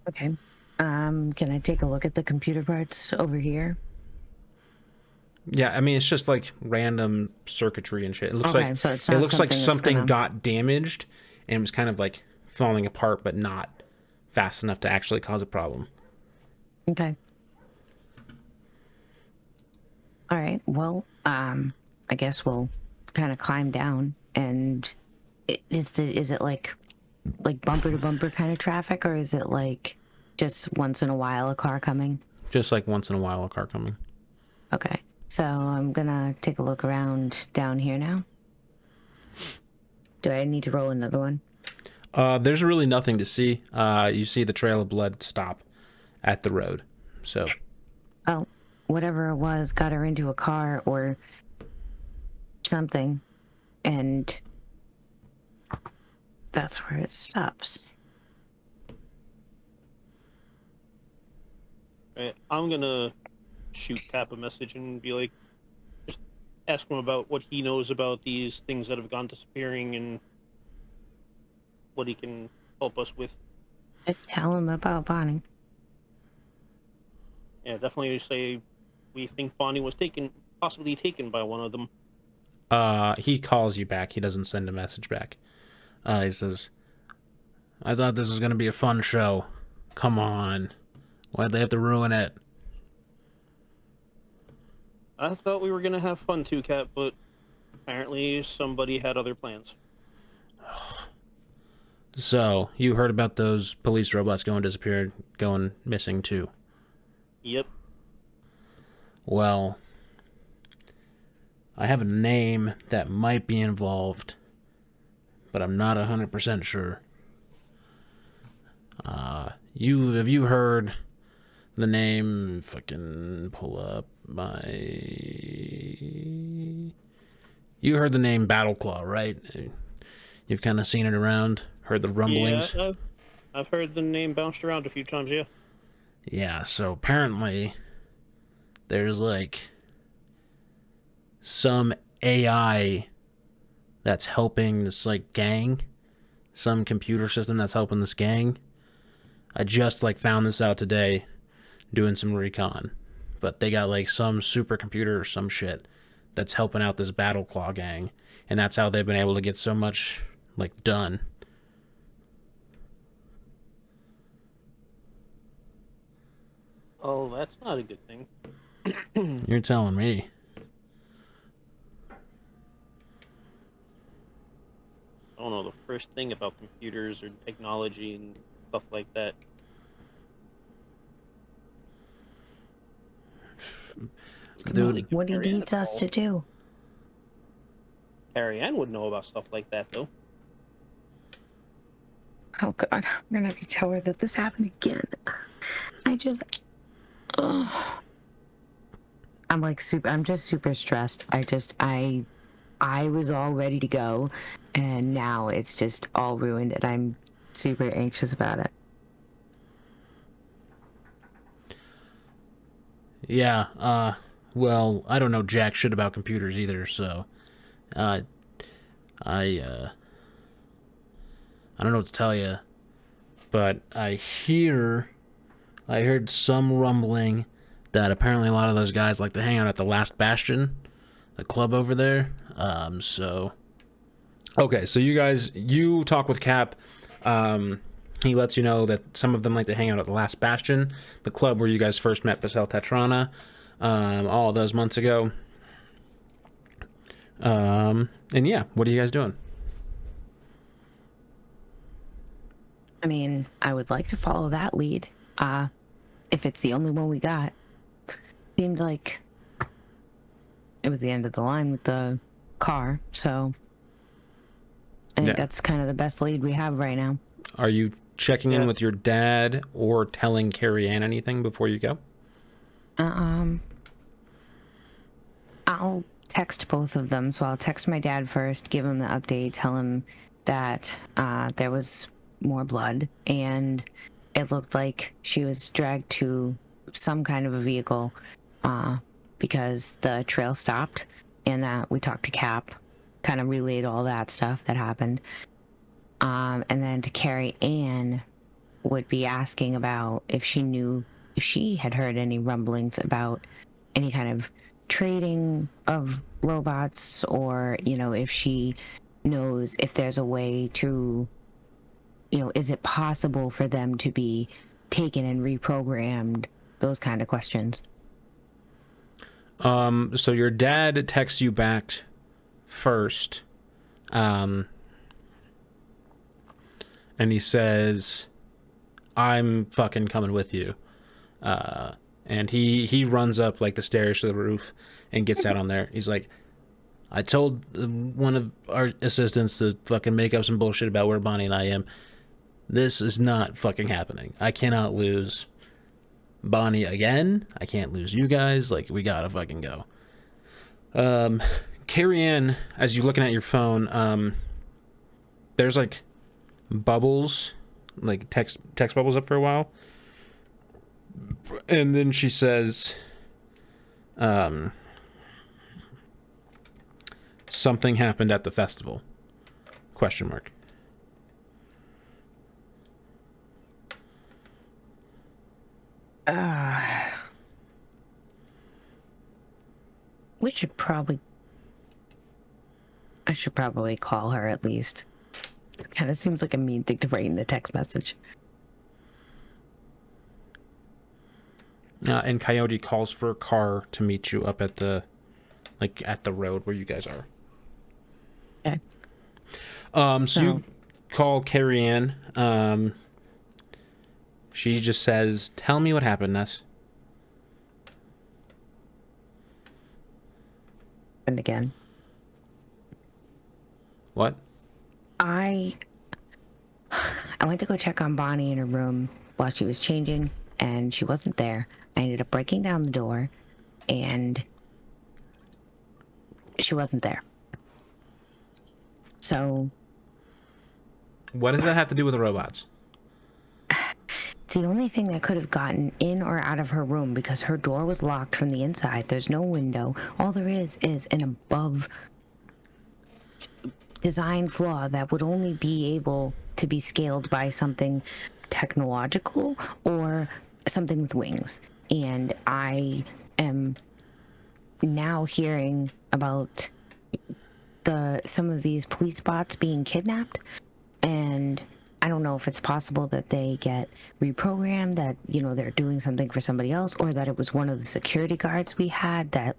Okay. Can I take a look at the computer parts over here? Yeah, I mean it's just like random circuitry and shit. It looks Okay, like so it's it not looks like something gonna... got damaged and was kind of like falling apart, but not fast enough to actually cause a problem. Okay. All right. Well, I guess we'll kind of climb down. And is it like bumper to bumper kind of traffic, or is it like just once in a while a car coming? Just like once in a while a car coming. Okay. So I'm gonna take a look around down here now. Do I need to roll another one? There's really nothing to see. You see the trail of blood stop at the road. So. Oh, whatever it was got her into a car or something, and that's where it stops. Right, I'm gonna shoot Cap a message and be like, just ask him about what he knows about these things that have gone disappearing and what he can help us with. Tell him about Bonnie. Yeah, definitely say we think Bonnie was possibly taken by one of them. He calls you back. He doesn't send a message back. He says, I thought this was going to be a fun show. Come on. Why'd they have to ruin it? I thought we were going to have fun too, Cap, but apparently somebody had other plans. So, you heard about those police robots going missing too? Yep. Well, I have a name that might be involved, but I'm not 100% sure. Have you heard the name? Fucking pull up my. You heard the name Battleclaw, right? You've kind of seen it around, heard the rumblings. Yeah, I've heard the name bounced around a few times. Yeah. Yeah. So apparently, there's like some AI that's helping this like gang, some computer system that's helping this gang. I just like found this out today doing some recon, but they got like some supercomputer or some shit that's helping out this Battleclaw gang, and that's how they've been able to get so much like done. Oh, that's not a good thing. You're telling me. I don't know the first thing about computers or technology and stuff like that. Dude, What he needs us to do. Carrie Ann would know about stuff like that, though. Oh God, I'm gonna have to tell her that this happened again. I just, I'm like I'm just super stressed. I was all ready to go, and now it's just all ruined, and I'm super anxious about it. Yeah, well, I don't know jack shit about computers either, so I don't know what to tell you, but I heard some rumbling that apparently a lot of those guys like to hang out at the Last Bastion, the club over there. So okay, so you talk with Cap. He lets you know that some of them like to hang out at the Last Bastion, the club where you guys first met Basel Tetrana, all those months ago. And yeah, what are you guys doing? I mean, I would like to follow that lead. If it's the only one we got. Seemed like it was the end of the line with the car, so I think that's kind of the best lead we have right now. Are you checking in with your dad or telling Carrie Ann anything before you go? I'll text both of them. So I'll text my dad first, give him the update, tell him that there was more blood and it looked like she was dragged to some kind of a vehicle because the trail stopped, and that we talked to Cap, kind of relayed all that stuff that happened. And then to Carrie Ann would be asking about if she had heard any rumblings about any kind of trading of robots, or, if she knows if there's a way to, is it possible for them to be taken and reprogrammed, those kind of questions. So your dad texts you back first, and he says, I'm fucking coming with you. And he runs up like the stairs to the roof and gets out on there. He's like, I told one of our assistants to fucking make up some bullshit about where Bonnie and I am. This is not fucking happening. I cannot lose Bonnie again. I can't lose you guys. Like, we gotta fucking go. Carrie Ann, as you're looking at your phone, there's like bubbles, like text bubbles up for a while. And then she says, something happened at the festival. ? I should probably call her at least. It kind of seems like a mean thing to write in a text message. And Coyote calls for a car to meet you up at the road where you guys are. Okay. So you call Carrie Ann. She just says, tell me what happened, Ness. And again. What? I went to go check on Bonnie in her room while she was changing, and she wasn't there. I ended up breaking down the door, and she wasn't there. So... what does that have to do with the robots? It's the only thing that could have gotten in or out of her room, because her door was locked from the inside. There's no window. All there is an above design flaw that would only be able to be scaled by something technological or something with wings. And I am now hearing about some of these police bots being kidnapped, and I don't know if it's possible that they get reprogrammed, that, they're doing something for somebody else, or that it was one of the security guards we had that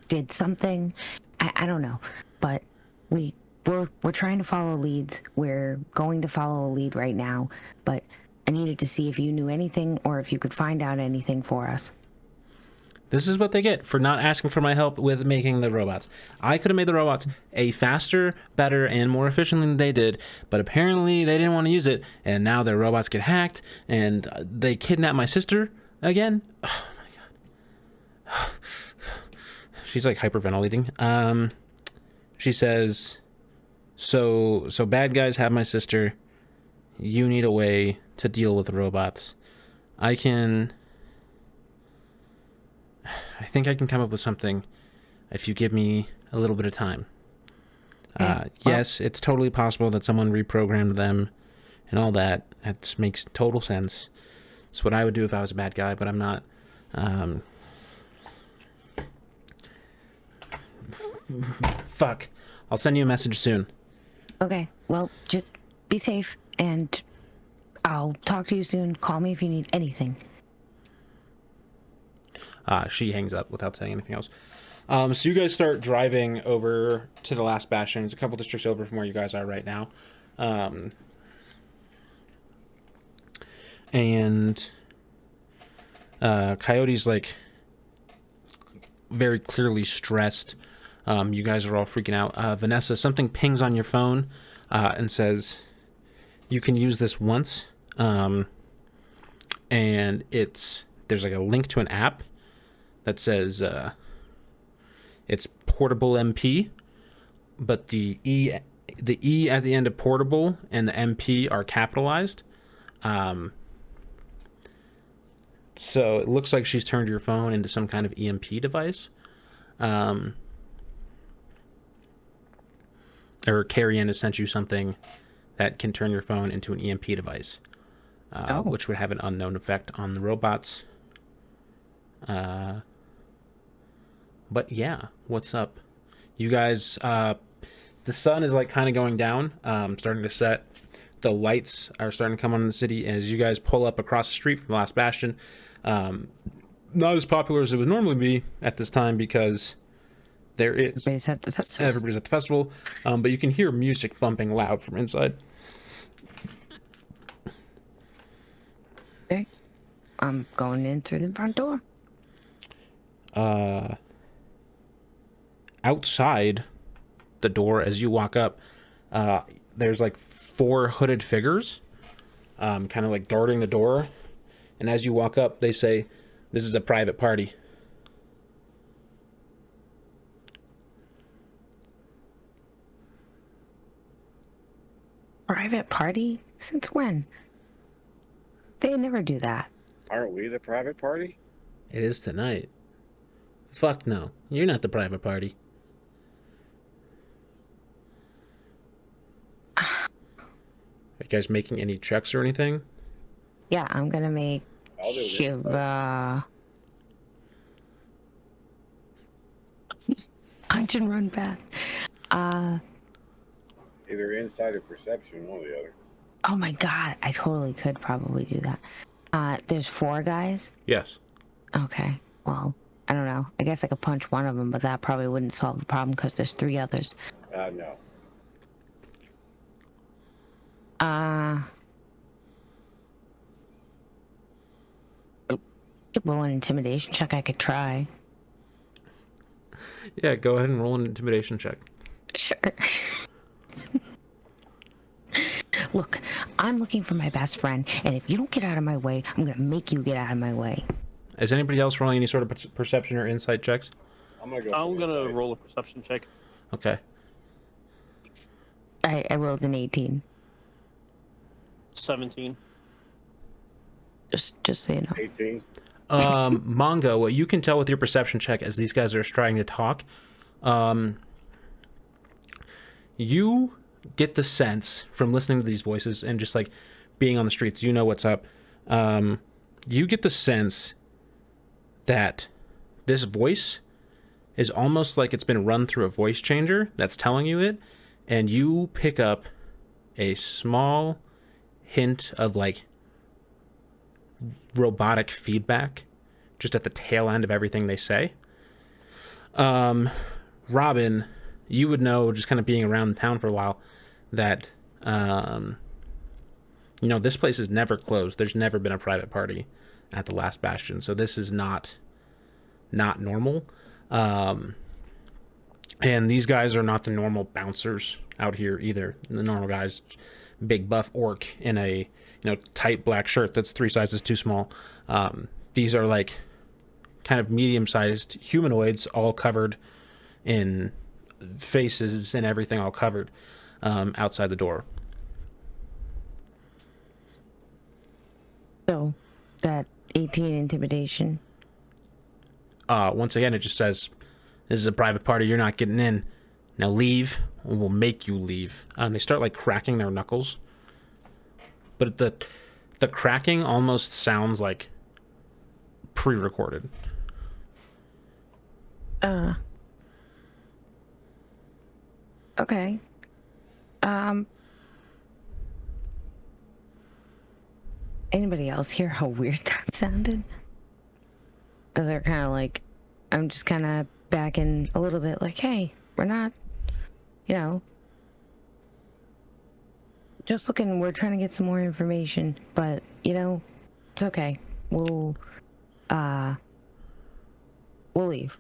did something. I don't know, but we're trying to follow leads. We're going to follow a lead right now, but I needed to see if you knew anything or if you could find out anything for us. This is what they get for not asking for my help with making the robots. I could have made the robots a faster, better, and more efficient than they did, but apparently they didn't want to use it, and now their robots get hacked, and they kidnap my sister again? Oh my god. she's like hyperventilating. She says, so bad guys have my sister. You need a way to deal with the robots. I think I can come up with something if you give me a little bit of time. Yes, it's totally possible that someone reprogrammed them and all that. That makes total sense. It's what I would do if I was a bad guy, but I'm not. Fuck. I'll send you a message soon. Okay, well, just be safe, and I'll talk to you soon. Call me if you need anything. She hangs up without saying anything else. So you guys start driving over to the last bastion. It's a couple districts over from where you guys are right now. And Coyote's like very clearly stressed. You guys are all freaking out. Vanessa, something pings on your phone and says you can use this once. And there's like a link to an app that says it's portable MP, but the E at the end of portable and the MP are capitalized. So it looks like she's turned your phone into some kind of EMP device. Or Carrie-Ann has sent you something that can turn your phone into an EMP device, which would have an unknown effect on the robots. But yeah, what's up? You guys, the sun is like kind of going down, starting to set. The lights are starting to come on in the city as you guys pull up across the street from the last bastion. Not as popular as it would normally be at this time because everybody's at the festival. But you can hear music bumping loud from inside. Okay, I'm going in through the front door. Outside the door as you walk up, there's like 4 hooded figures, kind of like guarding the door. And as you walk up, they say, "This is a private party." Private party? Since when? They never do that. Aren't we the private party? It is tonight. Fuck no. You're not the private party. Are you guys making any checks or anything? Yeah, I'm gonna make punch and run back. Either insight or perception, one or the other. Oh my god, I totally could probably do that. There's 4 guys? Yes. Okay, well, I don't know. I guess I could punch one of them, but that probably wouldn't solve the problem because there's 3 others. No. Roll an intimidation check, I could try. Yeah, go ahead and roll an intimidation check. Sure. Look, I'm looking for my best friend, and if you don't get out of my way, I'm gonna make you get out of my way. Is anybody else rolling any sort of perception or insight checks? I'm gonna roll a perception check. Okay. I rolled an 18. 17. Just so you know. 18. Mongo, what you can tell with your perception check as these guys are trying to talk, you get the sense from listening to these voices and just like being on the streets, you know what's up. You get the sense that this voice is almost like it's been run through a voice changer that's telling you it, and you pick up a small hint of like robotic feedback just at the tail end of everything they say. Robin, you would know, just kind of being around town for a while, that this place is never closed. There's never been a private party at the last bastion, so this is not normal. And these guys are not the normal bouncers out here either. The normal guys, big buff orc in a tight black shirt that's 3 sizes too small. These are like kind of medium-sized humanoids, all covered in faces and everything, all covered outside the door. So, that 18 intimidation. Once again, it just says, "This is a private party. You're not getting in. Now leave, or we'll make you leave." And they start like cracking their knuckles, but the cracking almost sounds like pre-recorded. Okay. Anybody else hear how weird that sounded? Because they're kind of like, I'm just kind of backing a little bit, like, hey, we're not, you know, just looking. We're trying to get some more information, but you know, it's okay. We'll leave.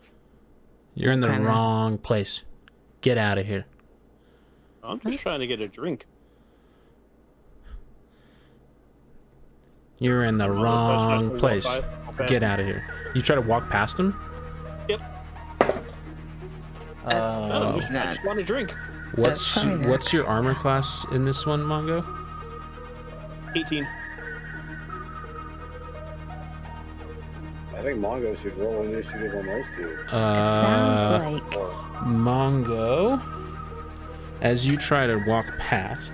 You're in the wrong place. Get out of here. I'm just trying to get a drink. You're in the wrong place. Get out of here. You try to walk past him? Yep. I just want a drink. What's your armor class in this one, Mongo? 18. I think Mongo should roll initiative on those two. It sounds like Mongo, as you try to walk past,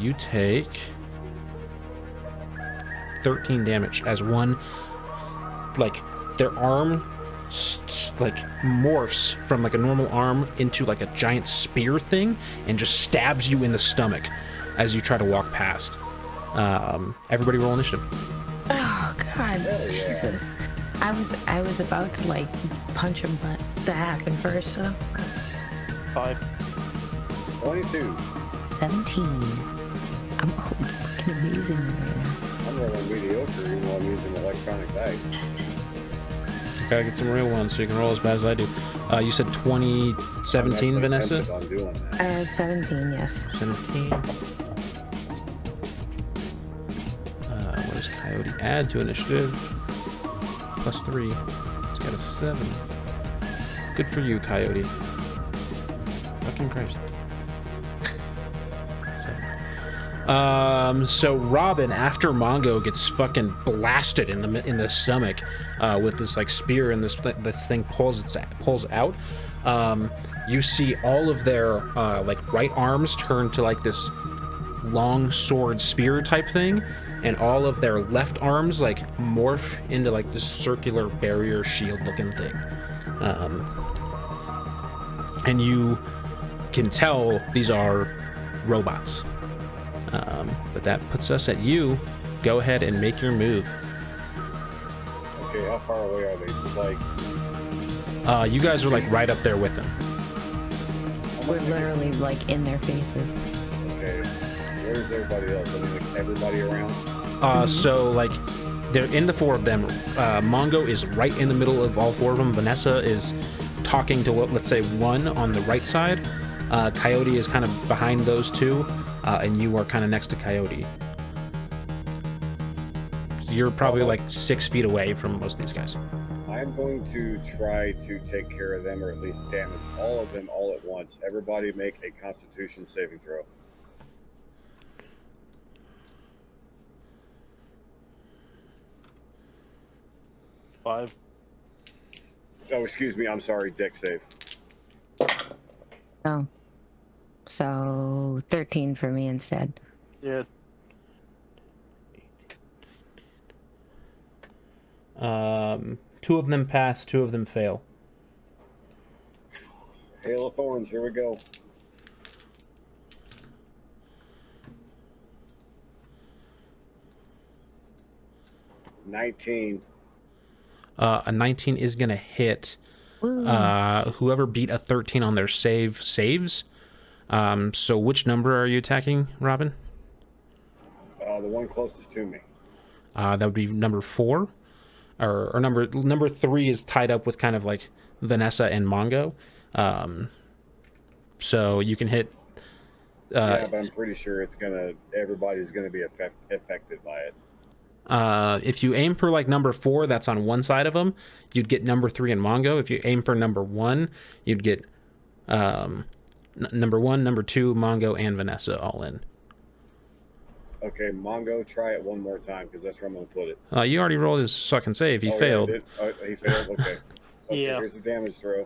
you take 13 damage as one, like, their arm like morphs from like a normal arm into like a giant spear thing and just stabs you in the stomach as you try to walk past. Everybody roll initiative. Oh God, Jesus! I was about to like punch him, but that happened first. So 5. 22. 17. I'm fucking amazing right now. I'm rolling mediocre even while I'm using electronic dice. Gotta get some real ones so you can roll as bad as I do. You said 17, Vanessa? On doing that. 17, yes. 17. What does Coyote add to initiative? +3. It's got a 7. Good for you, Coyote. Fucking Christ. 7. So Robin, after Mongo gets fucking blasted in the stomach with this like spear and this thing pulls out, you see all of their like right arms turn to like this long sword spear type thing, and all of their left arms like morph into like this circular barrier shield looking thing, and you can tell these are robots. But that puts us at you. Go ahead and make your move. Okay, how far away are they? Like, you guys are like right up there with them. We're literally like in their faces. okay, where's everybody else? I mean, like, everybody around? So like they're in the 4 of them. Mongo is right in the middle of all 4 of them. Vanessa is talking to let's say 1 on the right side. Coyote is kind of behind those 2. And you are kind of next to Coyote. You're probably like 6 feet away from most of these guys. I'm going to try to take care of them, or at least damage all of them all at once. Everybody make a Constitution saving throw. 5. Oh, excuse me. I'm sorry. Deck save. Oh. So 13 for me instead. Yeah. 2 of them pass, 2 of them fail. Hail of Thorns. Here we go. $19. A 19 is gonna hit. Whoever beat a 13 on their saves. So which number are you attacking, Robin? The one closest to me. That would be number 4, or number 3 is tied up with kind of like Vanessa and Mongo. So you can hit. Yeah, but I'm pretty sure everybody's gonna be affected by it. If you aim for like number 4, that's on one side of them, you'd get number 3 and Mongo. If you aim for number 1, you'd get number 1, number 2, Mongo, and Vanessa all in. Okay, Mongo, try it one more time because that's where I'm going to put it. You already rolled his suck and save. He failed. Yeah, he failed? Okay. Okay, Yeah. Here's the damage throw.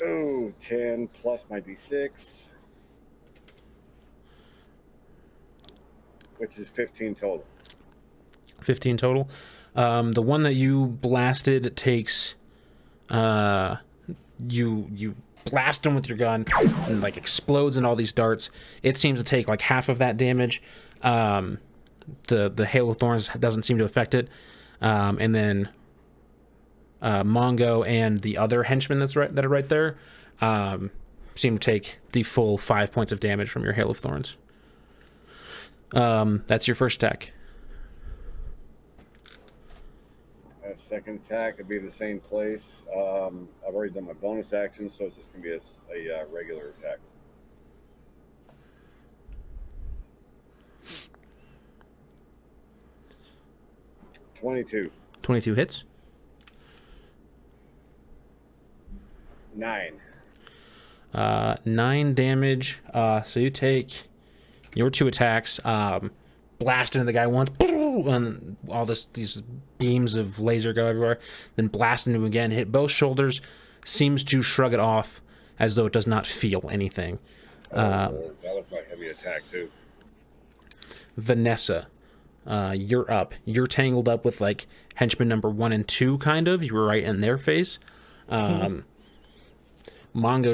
Ooh, 10 plus my d6. Which is 15 total. 15 total. The one that you blasted takes... You blast him with your gun and like explodes in all these darts. It seems to take like half of that damage. The hail of thorns doesn't seem to affect it. And then Mongo and the other henchmen that are right there seem to take the full 5 points of damage from your hail of thorns. That's your first attack. Second attack would be the same place. I've already done my bonus action, so it's just going to be a regular attack. $22. 22 hits. 9. 9 damage. So you take your 2 attacks. Blast into the guy once, and all these beams of laser go everywhere. Then blast into him again, hit both shoulders. Seems to shrug it off as though it does not feel anything. That was my heavy attack too. Vanessa, you're up. You're tangled up with like henchman number 1 and 2, kind of. You were right in their face. Mongo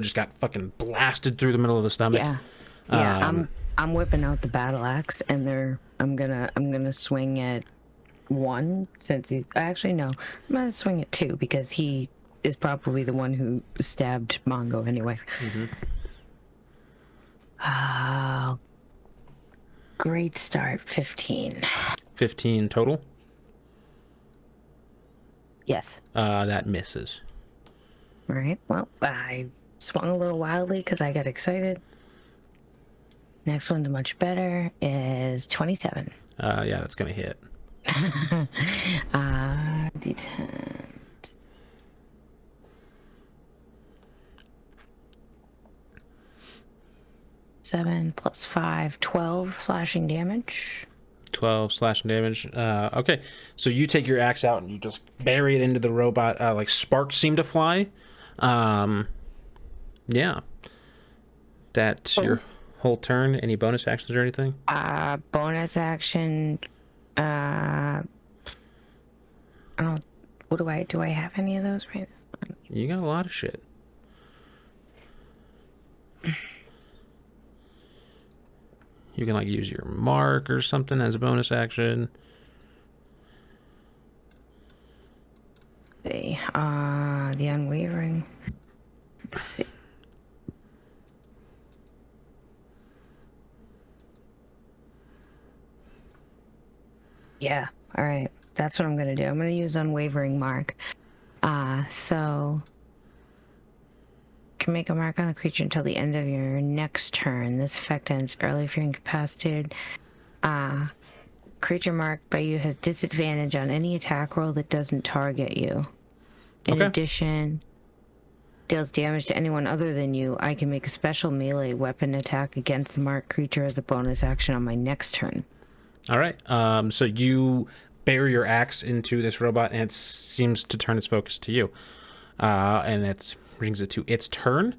just got fucking blasted through the middle of the stomach. Yeah. I'm whipping out the battle axe, and I'm gonna swing at 1 since he's actually no. I'm gonna swing at 2 because he is probably the one who stabbed Mongo anyway. Great start. 15. 15 total. Yes. That misses. All right. Well, I swung a little wildly because I got excited. Next one's much better. Is 27. Yeah, that's gonna hit. D10. 7 plus 5, 12 slashing damage. 12 slashing damage. Okay, so you take your axe out and you just bury it into the robot. Like sparks seem to fly. Yeah. That's your whole turn. Any bonus actions or anything? Bonus action. I don't. What do I have any of those right now? You got a lot of shit. You can like use your mark or something as a bonus action. The unwavering. Let's see. Yeah. All right. That's what I'm gonna do. I'm gonna use unwavering mark. So can make a mark on the creature until the end of your next turn. This effect ends early if you're incapacitated. Creature marked by you has disadvantage on any attack roll that doesn't target you. In addition, deals damage to anyone other than you. I can make a special melee weapon attack against the marked creature as a bonus action on my next turn. All right. So you bury your axe into this robot, and it seems to turn its focus to you. And it brings it to its turn.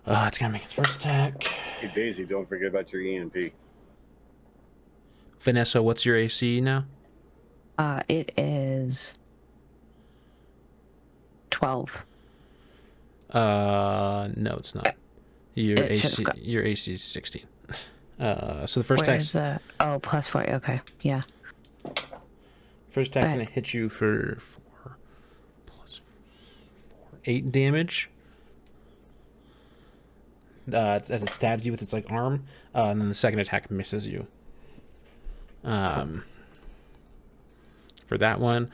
It's gonna make its first attack. Hey, Daisy, don't forget about your EMP. Vanessa, what's your AC now? It is 12. No, it's not. Your AC is 16. So the first attack. Oh, plus 4. Okay, yeah. First attack's gonna hit you for 4 plus 4, 8 damage. As it stabs you with its like arm, and then the second attack misses you. For that one,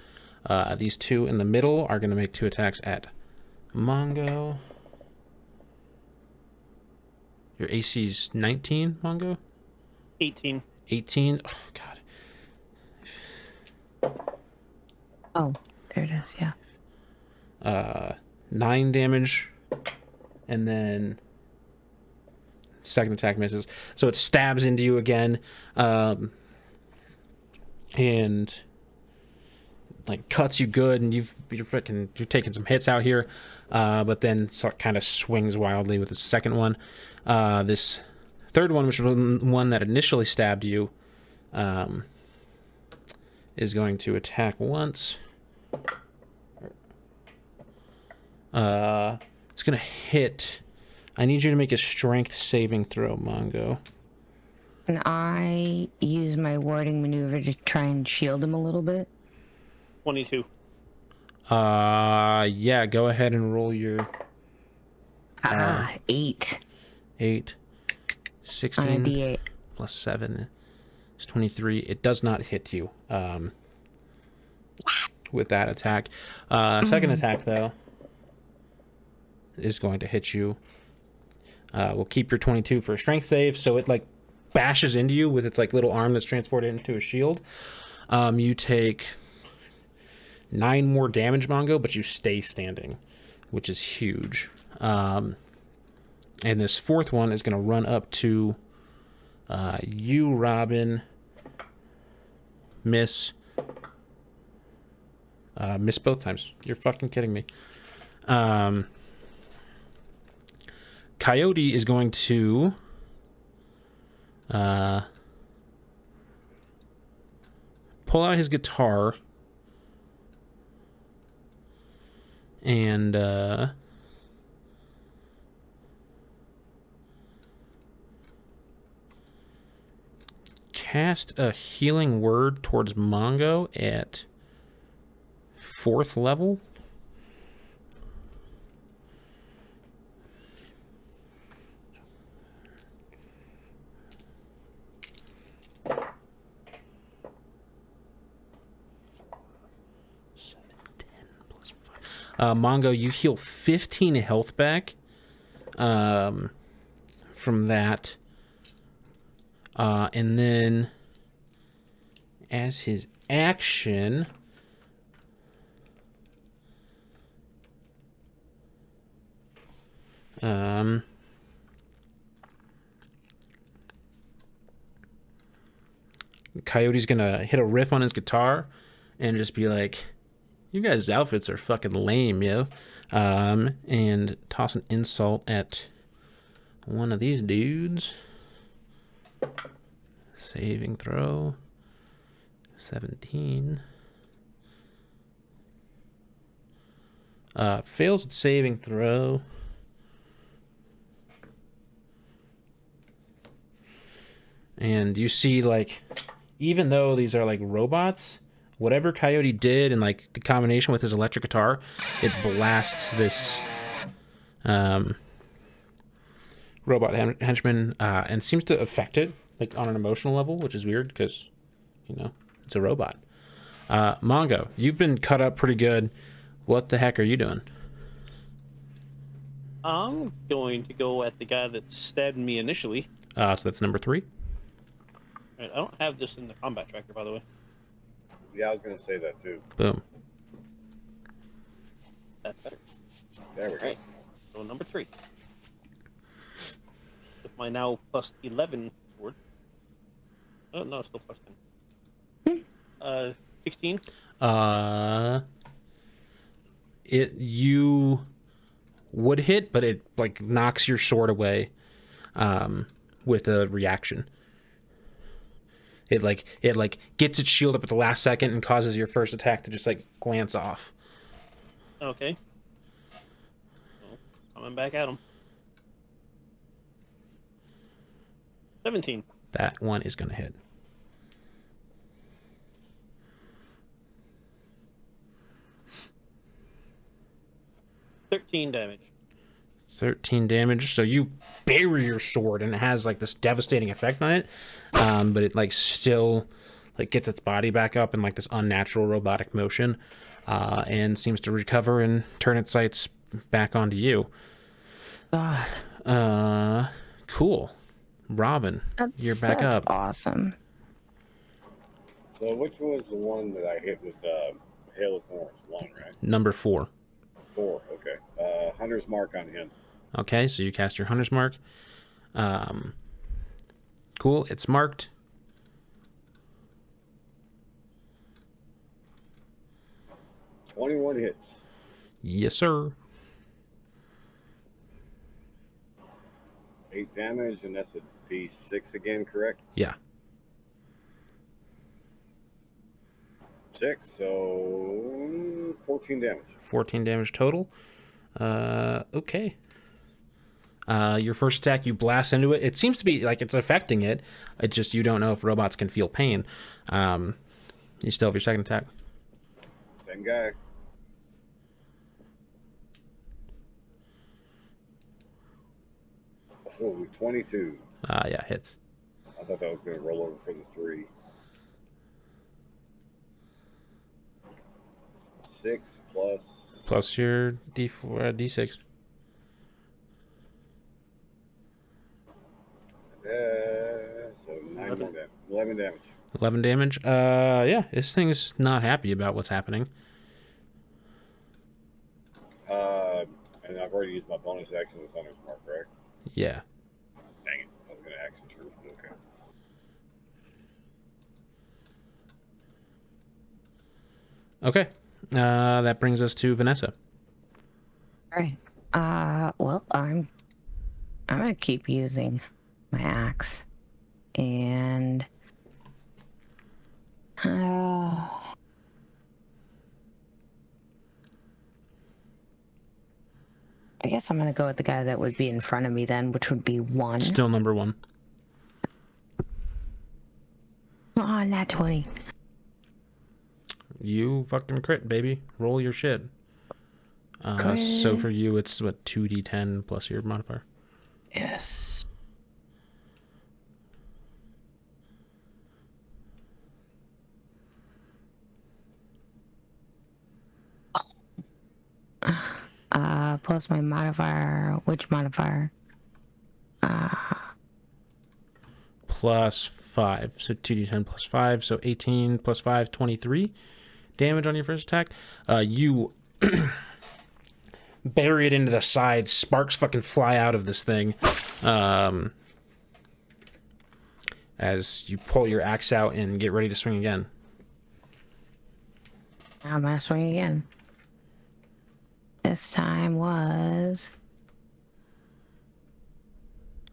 these two in the middle are gonna make 2 attacks at Mongo. Your AC's 19, Mongo? 18. 18. Oh, God. Oh, there it is. Yeah. 9 damage. And then second attack misses. So it stabs into you again. And like cuts you good, and you're taking some hits out here, but then kind of swings wildly with the second one. This third one, which was one that initially stabbed you, is going to attack once. It's gonna hit. I need you to make a strength saving throw, Mongo. Can I use my warding maneuver to try and shield him a little bit? 22. Yeah, go ahead and roll your 8. 8. 16 on a D8. plus 7 is 23. It does not hit you with that attack. Second attack, though, is going to hit you. We'll keep your 22 for a strength save, so it like bashes into you with its like little arm that's transported into a shield. You take 9 more damage, Mongo, but you stay standing, which is huge. And this fourth one is going to run up to you, Robin. Miss both times. You're fucking kidding me. Coyote is going to pull out his guitar and cast a healing word towards Mongo at 4th level. Mongo, you heal 15 health back from that. And then as his action, Coyote's gonna hit a riff on his guitar and just be like, "You guys' outfits are fucking lame, yo." And toss an insult at one of these dudes. Saving throw. 17. Fails at saving throw. And you see, like, even though these are like robots, whatever Coyote did and like the combination with his electric guitar, it blasts this robot henchman and seems to affect it like on an emotional level, which is weird because, you know, it's a robot. Mongo, you've been cut up pretty good. What the heck are you doing? I'm going to go at the guy that stabbed me initially. So that's number 3. Right, I don't have this in the combat tracker, by the way. Yeah, I was gonna say that too. Boom. That's better. There we go. Right. So number 3. With my now plus 11 sword. Oh no, still plus 10. 16. You would hit, but it like knocks your sword away with a reaction. It gets its shield up at the last second and causes your first attack to just like glance off. Okay. So, coming back at him. 17. That one is gonna hit. Damage. 13 damage. So you bury your sword and it has like this devastating effect on it. But it like still like gets its body back up in like this unnatural robotic motion, and seems to recover and turn its sights back onto you. God. Cool. Robin, you're back up. Awesome. So which was the one that I hit with Hail of Thorns? 1, right? Number 4. 4, okay. Hunter's Mark on him. Okay, so you cast your Hunter's Mark. Cool, it's marked. $21 hits. Yes, sir. 8 damage, and that's a D6 again, correct? Yeah. 6, so 14 damage. 14 damage total. Okay. Your first attack, you blast into it. It seems to be like it's affecting it. It just, you don't know if robots can feel pain. You still have your second attack. Same guy. Oh, 22. Yeah, hits. I thought that was going to roll over for the 3. 6 plus... Plus your D4, D6. So 9 more damage. 11 damage. 11 damage. Yeah, this thing's not happy about what's happening. And I've already used my bonus action with Hunter's Mark, correct? Yeah. Dang it. I was going to action true. Okay. Okay. That brings us to Vanessa. All right. Well, I'm gonna keep using my axe, and I guess I'm gonna go with the guy that would be in front of me then, which would be 1. Still number 1. Oh, nat 20. You fucking crit, baby. Roll your shit. So for you, it's what, 2d10 plus your modifier? Yes. Plus my modifier. Which modifier? Plus 5. So 2d10 plus 5. So 18 plus 5, 23 damage on your first attack. You bury it into the side. Sparks fucking fly out of this thing. As you pull your axe out and get ready to swing again. I'm gonna swing again. This time was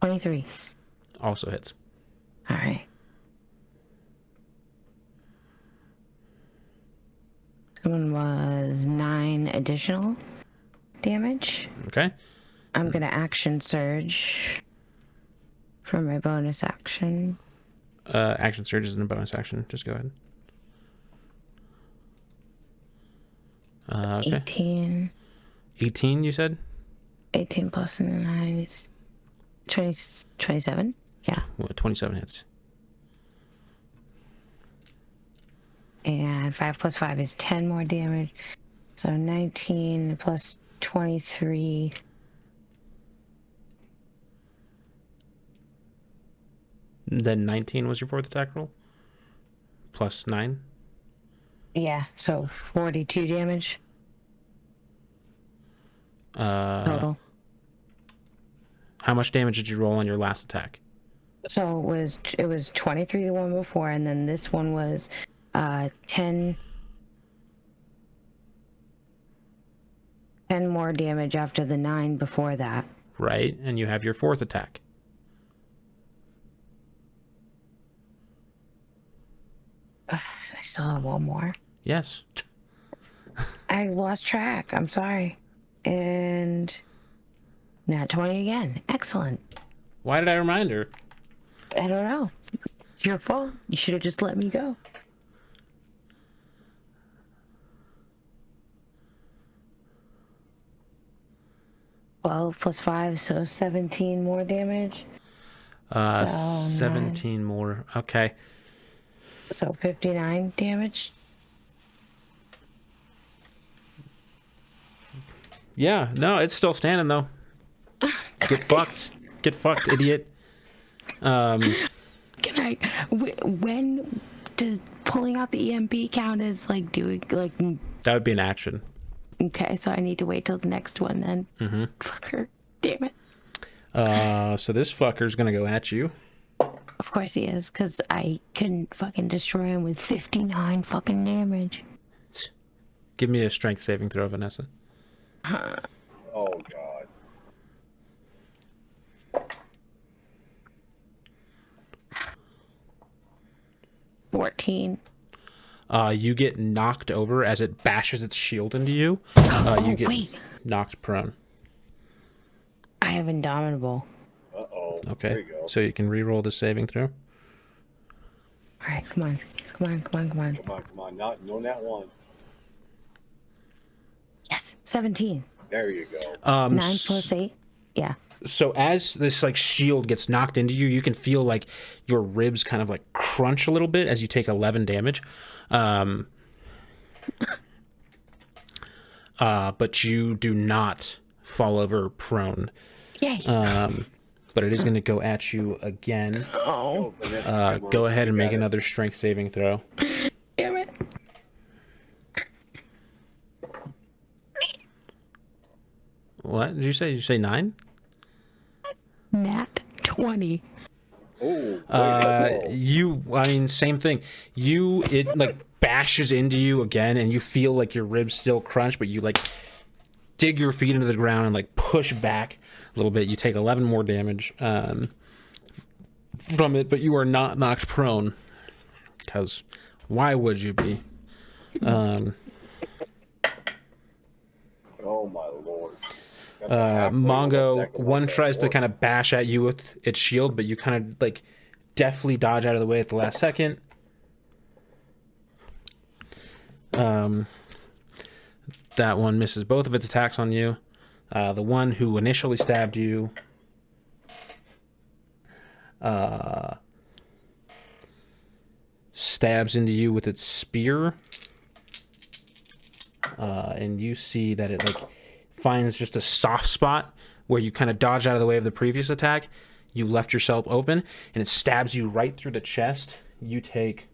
23. Also hits. All right. This one was 9 additional damage. Okay. I'm gonna action surge for my bonus action. Action surge isn't a bonus action. Just go ahead. Okay. 18. 18, you said? 18 plus 9 is 27. Yeah. Well, 27 hits. And 5 plus 5 is 10 more damage. So 19 plus 23. Then 19 was your fourth attack roll? Plus 9? Yeah, so 42 damage. Total. How much damage did you roll on your last attack? So it was 23 the one before, and then this one was 10 more damage after the 9 before that. Right, and you have your fourth attack. I still have one more. Yes. I lost track. I'm sorry. And nat 20 again. Excellent. Why did I remind her? I don't know. It's your fault. You should have just let me go. Well, plus 5, so 17 more damage. 17 more. Okay. So 59 damage. Yeah, no, it's still standing though. Get fucked. Get fucked, idiot. Can I? When does pulling out the EMP count as like doing like? That would be an action. Okay, so I need to wait till the next one then. Mm-hmm. Fucker, damn it. So this fucker's gonna go at you. Of course he is, because I couldn't fucking destroy him with 59 fucking damage. Give me a strength saving throw, Vanessa. Oh God. You get knocked over as it bashes its shield into you. You get knocked prone. I have Indomitable. Uh-oh. Okay, There you go. so you can re-roll the saving throw. All right, come on. Come on. No, not one. Yes, 17. There you go. 9 plus 8. Yeah. So as this like shield gets knocked into you, you can feel like your ribs kind of like crunch a little bit as you take 11 damage. But you do not fall over prone. Yay. But it is going to go at you again. Oh. Go ahead and make another strength saving throw. Damn it. What did you say? Did you say 9? Nat 20. Oh. I mean, same thing. It like bashes into you again, and you feel like your ribs still crunch, but you like dig your feet into the ground and like push back a little bit. You take 11 more damage from it, but you are not knocked prone, because why would you be? Oh my lord. Mongo, one tries to kind of bash at you with its shield, but you kind of like deftly dodge out of the way at the last second. That one misses both of its attacks on you. The one who initially stabbed you stabs into you with its spear, and you see that it like finds just a soft spot where you kind of dodge out of the way of the previous attack. You left yourself open, and it stabs you right through the chest. You take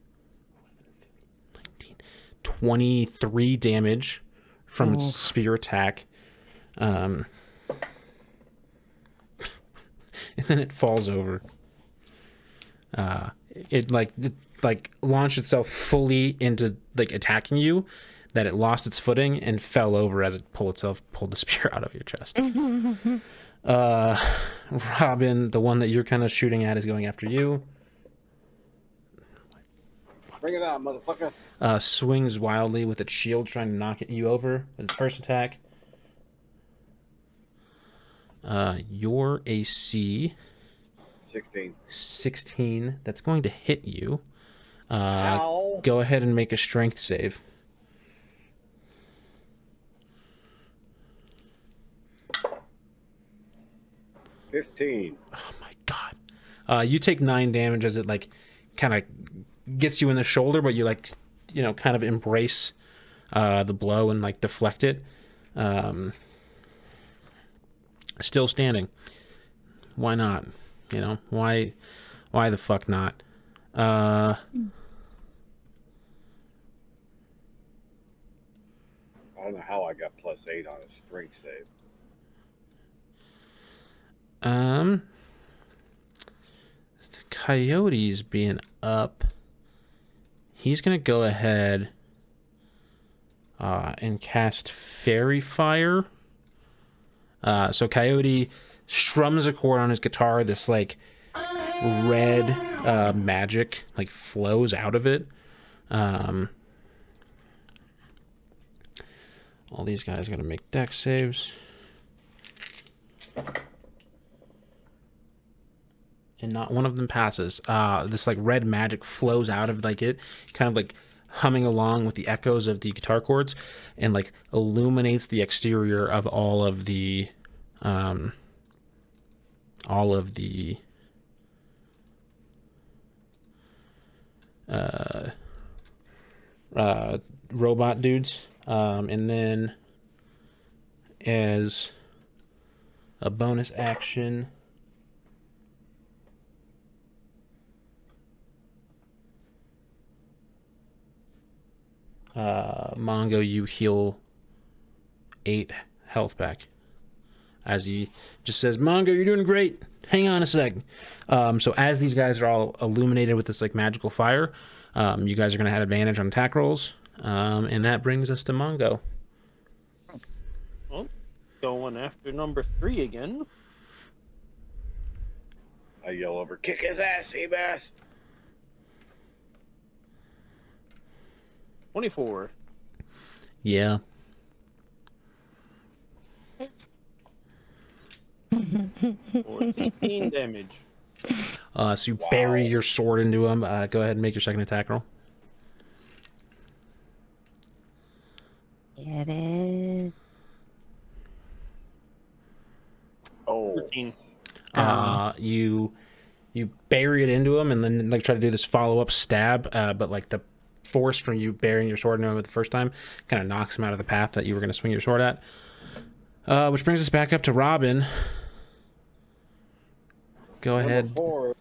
23 damage from its spear attack. And then it falls over. It launched itself fully into like attacking you, that it lost its footing and fell over as it pulled the spear out of your chest. Robin, the one that you're kind of shooting at, is going after you. Bring it on, motherfucker. Swings wildly with its shield, trying to knock you over with its first attack. Your AC 16. That's going to hit you. Go ahead and make a strength save. 15. Oh my god. You take 9 damage as it like kind of gets you in the shoulder, but you like, kind of embrace the blow and like deflect it. Still standing. Why not? Why the fuck not? I don't know how I got +8 on a strength save. The Coyote's being up. He's gonna go ahead and cast Fairy Fire. So Coyote strums a chord on his guitar. This like red magic like flows out of it. All these guys gotta make dex saves. And not one of them passes. This like red magic flows out of like it, kind of like humming along with the echoes of the guitar chords, and like illuminates the exterior of all of the robot dudes. And then as a bonus action, Mongo, you heal 8 health back. As he just says, Mongo, you're doing great. Hang on a second. So as these guys are all illuminated with this like magical fire, you guys are going to have advantage on attack rolls. And that brings us to Mongo. Well, going after number 3 again. I yell over, kick his ass, Seabass. 24. Yeah. Or 15 damage. So you bury your sword into him. Go ahead and make your second attack roll. Get it. Oh, 13. You bury it into him and then like try to do this follow-up stab, but like the force from you burying your sword into him the first time kind of knocks him out of the path that you were going to swing your sword at. Which brings us back up to Robin. Go ahead. Before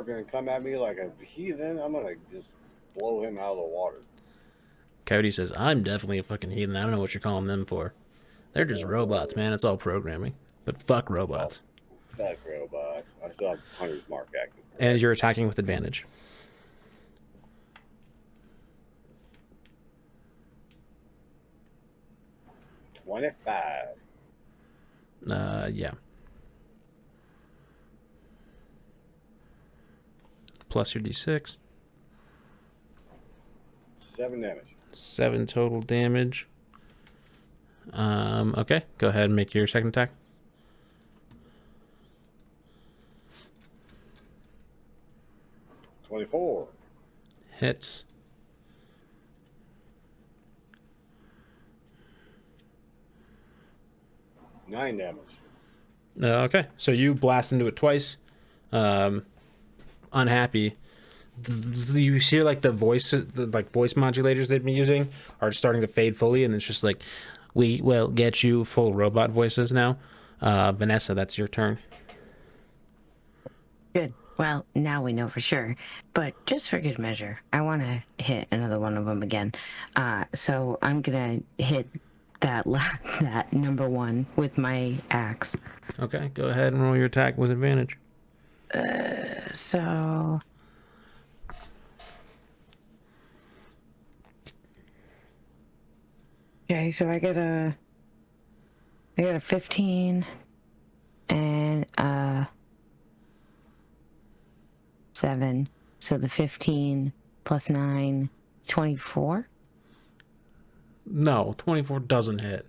gonna come at me like a heathen, I'm gonna just blow him out of the water. Cody says, I'm definitely a fucking heathen. I don't know what you're calling them for. They're just robots, man. It's all programming. But fuck robots. Fuck robots. I still have Hunter's Mark active. And you're attacking with advantage. $25. Yeah. Plus your d6. 7 damage. 7 total damage. Okay, go ahead and make your second attack. $24. Hits. $9 damage. Okay, so you blast into it twice. Unhappy. You hear like the voice modulators they've been using are starting to fade fully, and it's just like, we will get you full robot voices now. Vanessa, that's your turn. Good. Well, now we know for sure. But just for good measure, I want to hit another one of them again. So I'm going to hit that number 1 with my axe. Okay, go ahead and roll your attack with advantage. So... Okay, so I got a 15 and 7. So the 15 plus 9, 24. No, 24 doesn't hit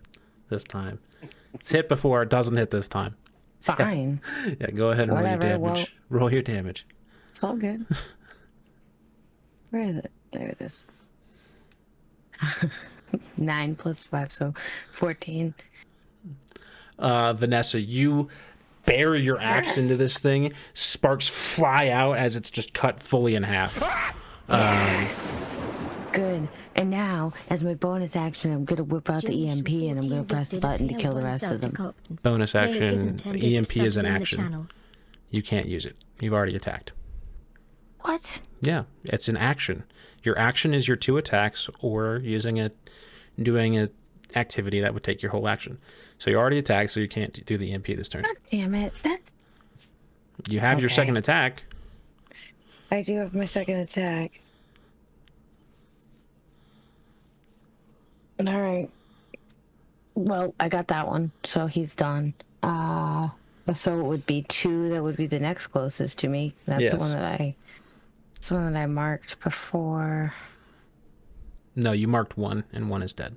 this time. It's hit before, it doesn't hit this time. Fine. Yeah, go ahead and roll your Whatever, damage. well- Roll your damage. It's all good. Where is it? There it is. 9 plus 5, so 14. Vanessa, you bury your axe into this thing. Sparks fly out as it's just cut fully in half. Yes. Good. And now, as my bonus action, I'm gonna whip out the EMP and I'm gonna press the button to kill the rest of them. Bonus action. EMP is an action. You can't use it. You've already attacked. What? Yeah, it's an action. Your action is your 2 attacks or doing an activity that would take your whole action. So you already attacked, so you can't do the EMP this turn. God damn it. You have your second attack. I do have my second attack. All right. Well, I got that one, so he's done. So it would be 2 that would be the next closest to me. That's Yes. the one that I marked before. No, you marked 1, and 1 is dead.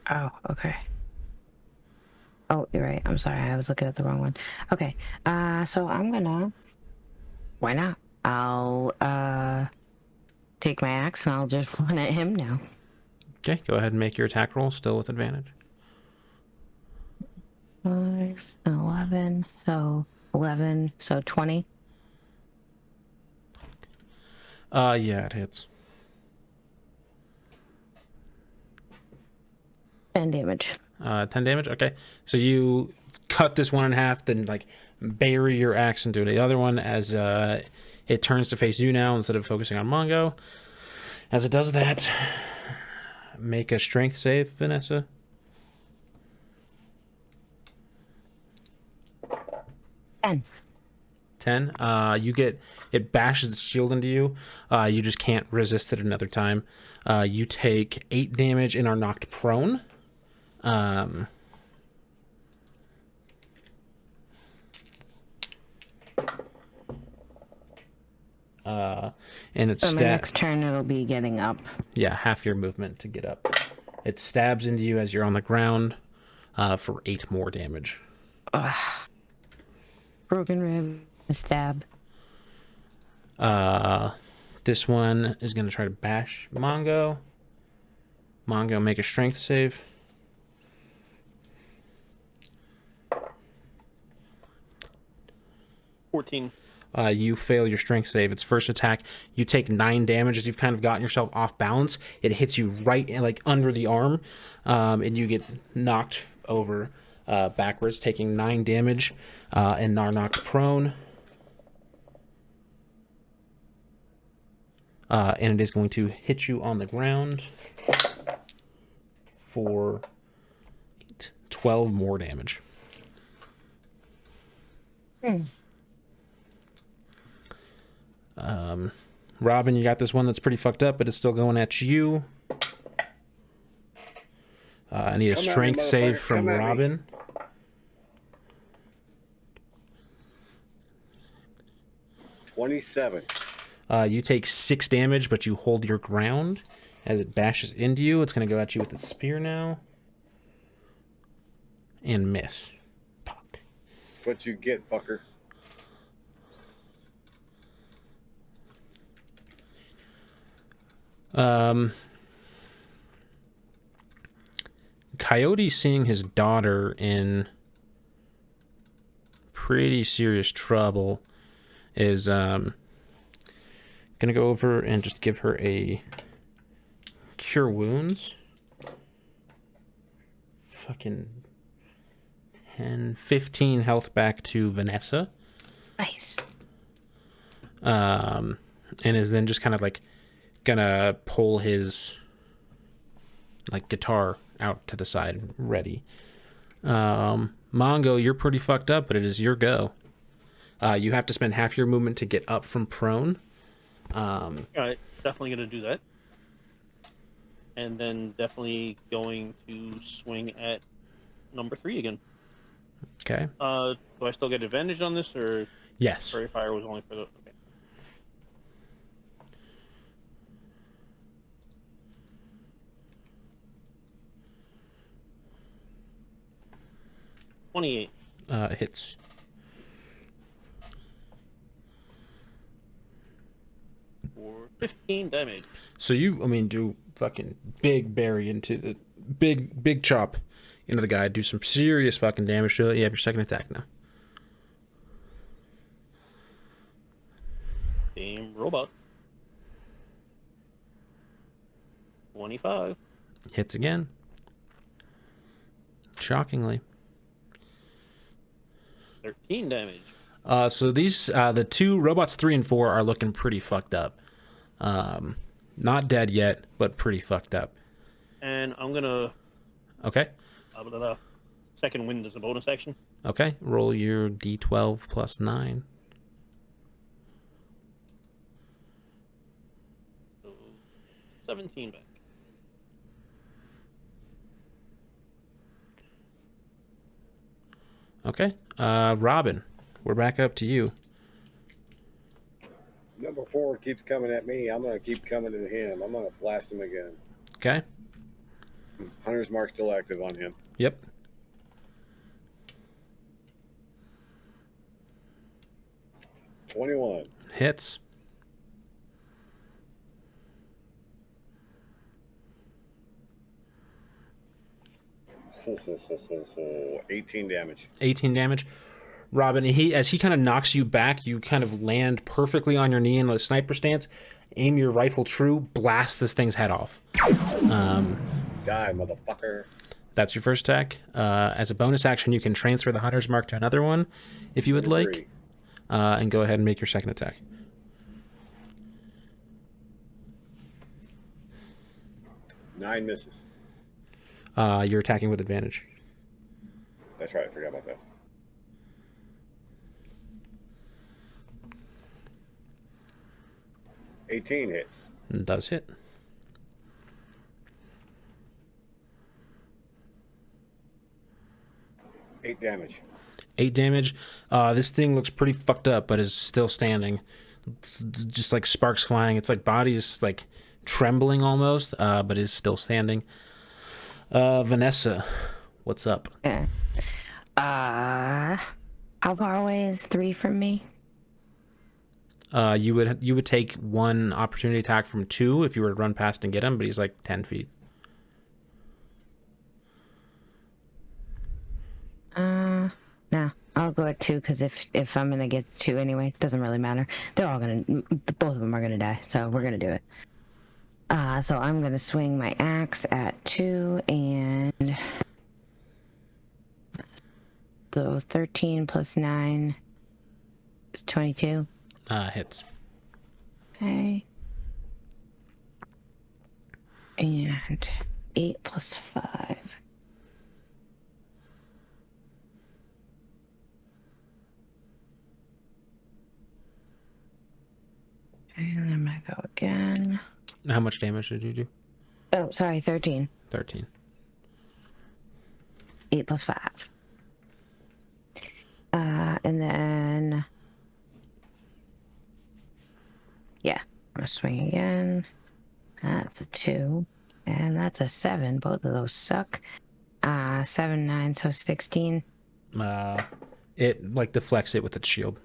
Oh, okay. Oh, you're right. I'm sorry. I was looking at the wrong one. Okay. So I'm gonna... Why not? I'll, take my axe and I'll just run at him now. Okay, go ahead and make your attack roll, still with advantage. 5 and 11. So 11. So 20. Yeah, it hits. 10 damage. 10 damage? Okay. So you cut this one in half, then like bury your axe into the other one as it turns to face you now instead of focusing on Mongo. As it does that, Make a strength save, Vanessa. 10. You get it bashes its shield into you. You just can't resist it another time. You take 8 damage and are knocked prone. And it's so my next turn it'll be getting up. Yeah, half your movement to get up. It stabs into you as you're on the ground for 8 more damage. Broken rib, a stab. This one is going to try to bash Mongo. Mongo, make a strength save. You fail your strength save. Its first attack, you take 9 damage as you've kind of gotten yourself off balance. It hits you right like under the arm, and you get knocked over backwards, taking 9 damage, and are knocked prone. And it is going to hit you on the ground for 12 more damage. Robin, you got this one that's pretty fucked up, but it's still going at you. I need a strength save from Robin. $27. You take 6 damage, but you hold your ground as it bashes into you. It's going to go at you with its spear now. And miss. Fuck. That's what you get, fucker. Coyote, seeing his daughter in pretty serious trouble, is gonna go over and just give her a cure wounds. Fucking 15 health back to Vanessa. Nice. And is then just kind of like gonna pull his like guitar out to the side, ready. Mongo, you're pretty fucked up, but it is your go. You have to spend half your movement to get up from prone. Alright, definitely gonna do that. And then definitely going to swing at number 3 again. Okay. Do I still get advantage on this, or yes? Fairy Fire was only for the... Okay. Hits. For 15 damage. So you, do fucking big berry into the big chop into the guy. Do some serious fucking damage to it. You have your second attack now. Same robot. 25. Hits again. Shockingly. 13 damage. So these, the 2 robots 3 and 4 are looking pretty fucked up. Not dead yet, but pretty fucked up. And I'm gonna... Okay. Second wind is a bonus action. Okay. Roll your d12 plus 9. So 17 back. Okay. Robin, we're back up to you. Number 4 keeps coming at me. I'm going to keep coming at him. I'm going to blast him again. Okay. Hunter's Mark still active on him. Yep. $21. Hits. Ho, ho, ho, ho, ho. 18 damage. 18 damage. Robin, as he kind of knocks you back, you kind of land perfectly on your knee in a sniper stance, aim your rifle true, blast this thing's head off. Die, motherfucker. That's your first attack. As a bonus action, you can transfer the Hunter's Mark to another one, if you would like, and go ahead and make your second attack. 9 misses. You're attacking with advantage. That's right. I forgot about that. $18 hits. Does hit. 8 damage. 8 damage. This thing looks pretty fucked up, but is still standing. It's just like sparks flying. It's like body is like trembling almost, but is still standing. Vanessa, what's up? Yeah. How far away is 3 from me? You would take 1 opportunity attack from 2 if you were to run past and get him, but he's like 10 feet. No, I'll go at 2 because if I'm gonna get 2 anyway, it doesn't really matter. Both of them are gonna die, so we're gonna do it. So I'm gonna swing my axe at 2 and so 13 plus 9 is 22. Hits. Okay. And 8 plus 5. And I'm gonna go again. How much damage did you do? Oh, sorry, 13. 13. 8 plus 5. And then... yeah, I'm gonna swing again. That's a 2. And that's a 7. Both of those suck. 7, 9, so 16. It like deflects it with its shield.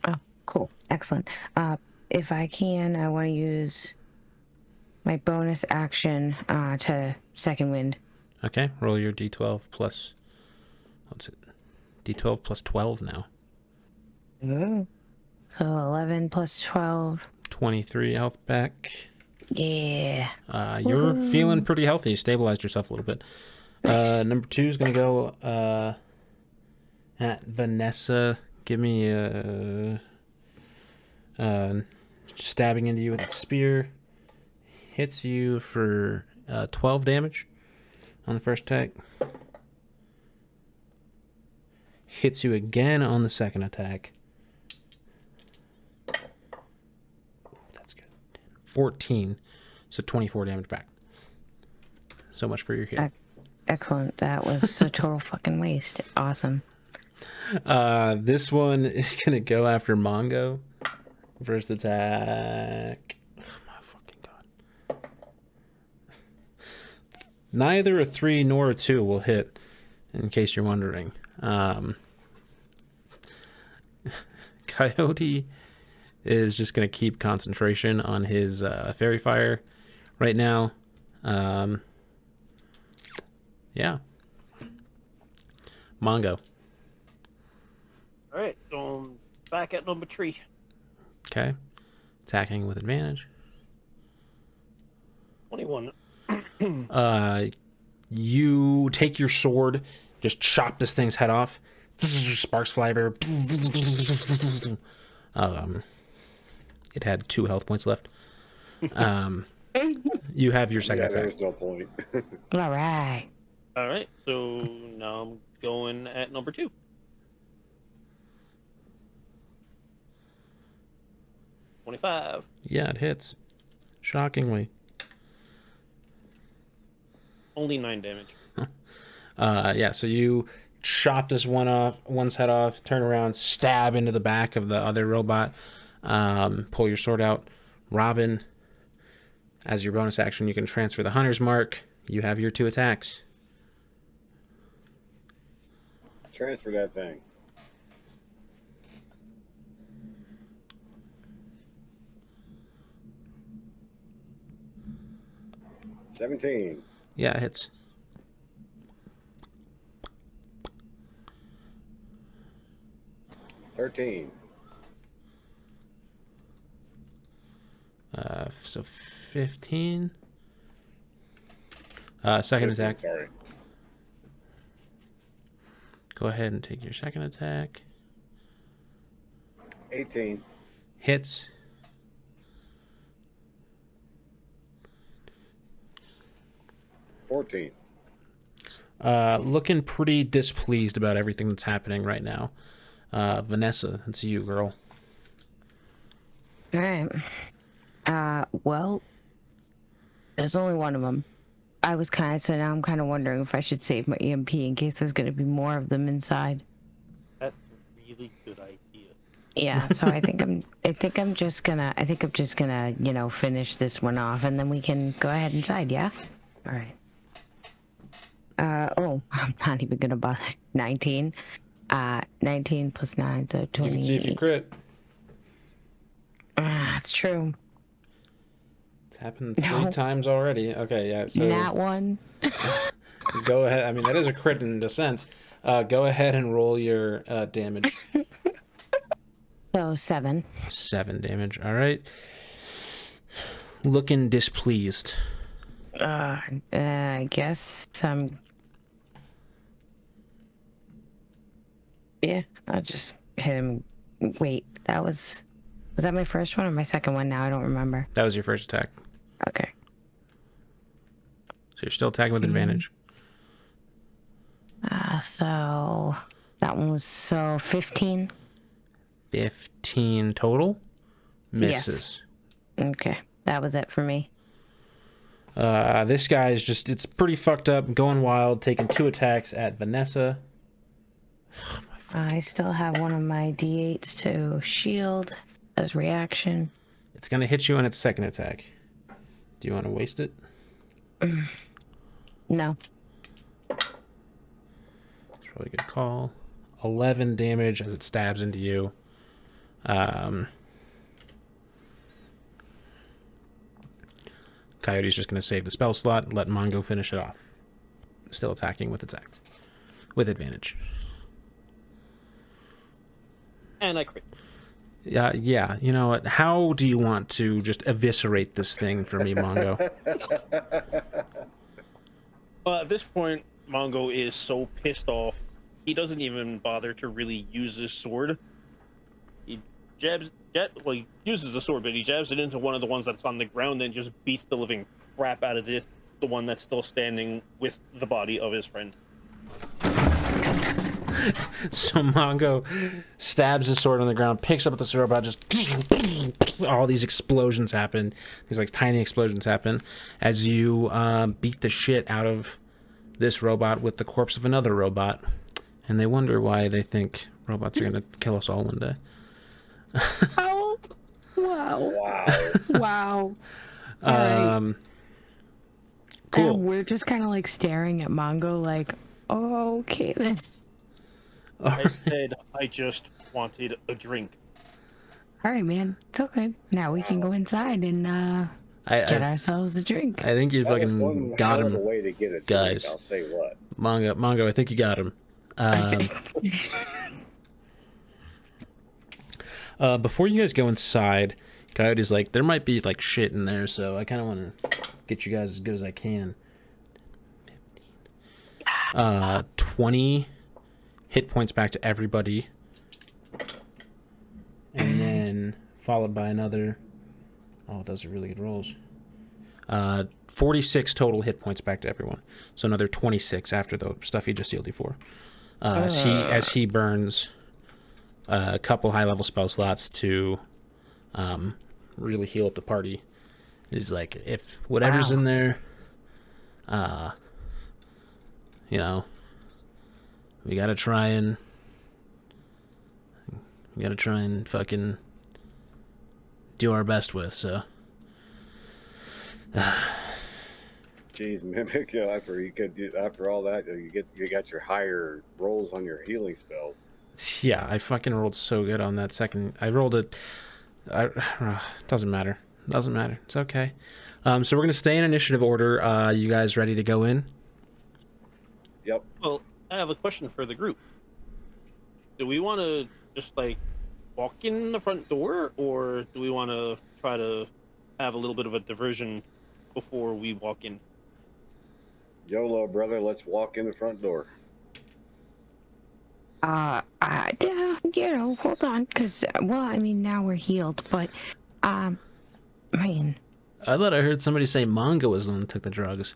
Oh, cool. Excellent. If I can, I want to use my bonus action to second wind. Okay, roll your d12 plus... what's it? d12 plus 12 now. So 11 plus 12. 23 health back. Yeah. You're feeling pretty healthy. You stabilized yourself a little bit. Nice. Number 2 is going to go at Vanessa. Give me stabbing into you with its spear. Hits you for 12 damage on the first attack. Hits you again on the second attack. That's good. 14. So 24 damage back. So much for your hit. Excellent. That was a total fucking waste. Awesome. This one is going to go after Mongo. First attack. Oh my fucking god. Neither a 3 nor a 2 will hit, in case you're wondering. Coyote is just going to keep concentration on his fairy fire right now. Yeah. Mongo. All right, so I'm back at number 3. Okay. Attacking with advantage. 21. You take your sword, just chop this thing's head off. Sparks fly everywhere. It had 2 health points left. You have your second attack. There's no point. All right. All right, so now I'm going at number 2. 25. Yeah, it hits. Shockingly. Only 9 damage. Yeah, so you chop this one's head off, turn around, stab into the back of the other robot, pull your sword out. Robin, as your bonus action, you can transfer the Hunter's Mark. You have your 2 attacks. Transfer that thing. $17. Yeah, it hits. $13. So 15. Second 15, attack. Sorry. Go ahead and take your second attack. 18. Hits. 14. Looking pretty displeased about everything that's happening right now. Vanessa, it's you, girl. All right. Well, there's only one of them. So now I'm kind of wondering if I should save my EMP in case there's going to be more of them inside. That's a really good idea. Yeah, so I think I'm just gonna, finish this one off and then we can go ahead inside, yeah? All right. I'm not even gonna bother. 19. 19 plus 9, so 20. You can see if you crit. That's true. It's happened 3 times already. Okay, yeah. So That one. go ahead. I mean, that is a crit in a sense. Go ahead and roll your damage. So 7. 7 damage. All right. Looking displeased. I guess yeah, I'll just hit him. Wait, was that my first one or my second one now? I don't remember. That was your first attack. Okay. So you're still attacking with advantage. So that one was 15. 15 total? Misses. Yes. Okay, that was it for me. This guy is just, it's pretty fucked up, going wild, taking 2 attacks at Vanessa. I still have one of my D8s to shield as reaction. It's going to hit you on its second attack. Do you want to waste it? No. It's probably a good call. 11 damage as it stabs into you. Coyote's just going to save the spell slot, let Mongo finish it off. Still attacking with its act. With advantage. And I crit. Yeah, you know what? How do you want to just eviscerate this thing for me, Mongo? Well, at this point, Mongo is so pissed off, he doesn't even bother to really use his sword. He uses the sword, but he jabs it into one of the ones that's on the ground and just beats the living crap out of the one that's still standing with the body of his friend. So Mongo stabs his sword on the ground, picks up the sword, about just all these explosions happen. These like tiny explosions happen as you beat the shit out of this robot with the corpse of another robot, and they wonder why they think robots are gonna kill us all one day. Oh, wow. Wow. Cool. And we're just kind of like staring at Mongo like, oh, okay, this. I said I just wanted a drink. All right, man. It's okay. Now we can go inside and get ourselves a drink. I think you That was fucking one got hell of him, a way to get a drink, guys. I'll say what. Mongo, I think you got him. Before you guys go inside, Coyote's like, there might be like shit in there, so I kind of want to get you guys as good as I can. 20 hit points back to everybody, and then followed by another. Oh, those are really good rolls. 46 total hit points back to everyone. So another 26 after the stuff he just healed you for. As he burns a couple high-level spell slots to really heal up the party. He's like, if whatever's in there, you know, we gotta try and fucking do our best with, so. Jeez, Mimic, you know, after all that, you got your higher rolls on your healing spells. Yeah, I fucking rolled so good on that second. I rolled it. Doesn't matter. It's okay. So we're gonna stay in initiative order. You guys ready to go in? Yep. Well, I have a question for the group. Do we want to just like walk in the front door, or do we want to try to have a little bit of a diversion before we walk in? YOLO, brother. Let's walk in the front door. Yeah, hold on, because, well, I mean, now we're healed, but, man. I thought I heard somebody say Mongo was the one that took the drugs.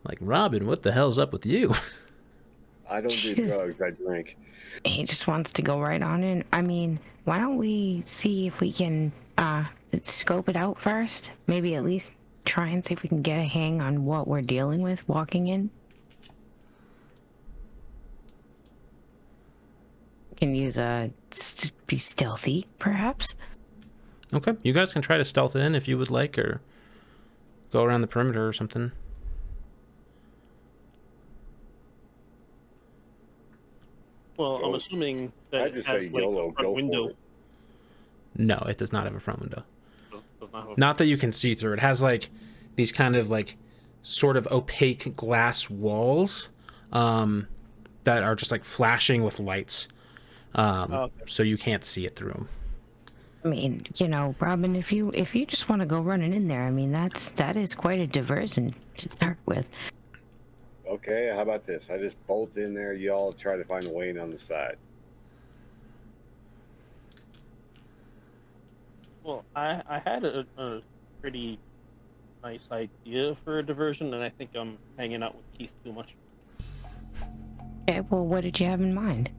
Like, Robin, what the hell's up with you? I don't do drugs, I drink. He just wants to go right on in. I mean, why don't we see if we can scope it out first? Maybe at least try and see if we can get a hang on what we're dealing with walking in. We can use be stealthy, perhaps. Okay, you guys can try to stealth in if you would like, or go around the perimeter or something. Well, I'm assuming that I it just has say like YOLO, a front go window. for it. No, it does not have a front window. Does not have a Not that you can see through. It has like these kind of like sort of opaque glass walls that are just like flashing with lights. okay. So you can't see it through them. I mean, you know, Robin, if you just want to go running in there, I mean, that is quite a diversion to start with. Okay, how about this? I just bolt in there. Y'all try to find a way in on the side. Well, I had a pretty nice idea for a diversion, and I think I'm hanging out with Keith too much. Okay, well, what did you have in mind?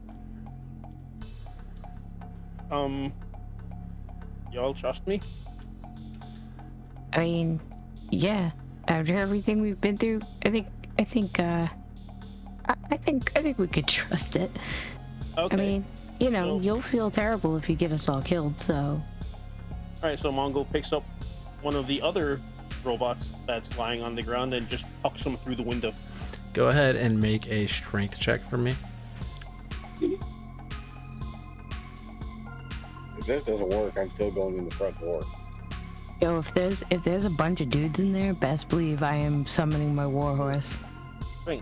Y'all trust me? I mean, yeah. After everything we've been through, I think we could trust it. Okay. I mean, you know, So- you'll feel terrible if you get us all killed. So, Alright, so Mongo picks up one of the other robots that's lying on the ground and just pucks him through the window. Go ahead and make a strength check for me. If this doesn't work, I'm still going in the front door. yo, if there's a bunch of dudes in there, best believe I am summoning my warhorse. Right.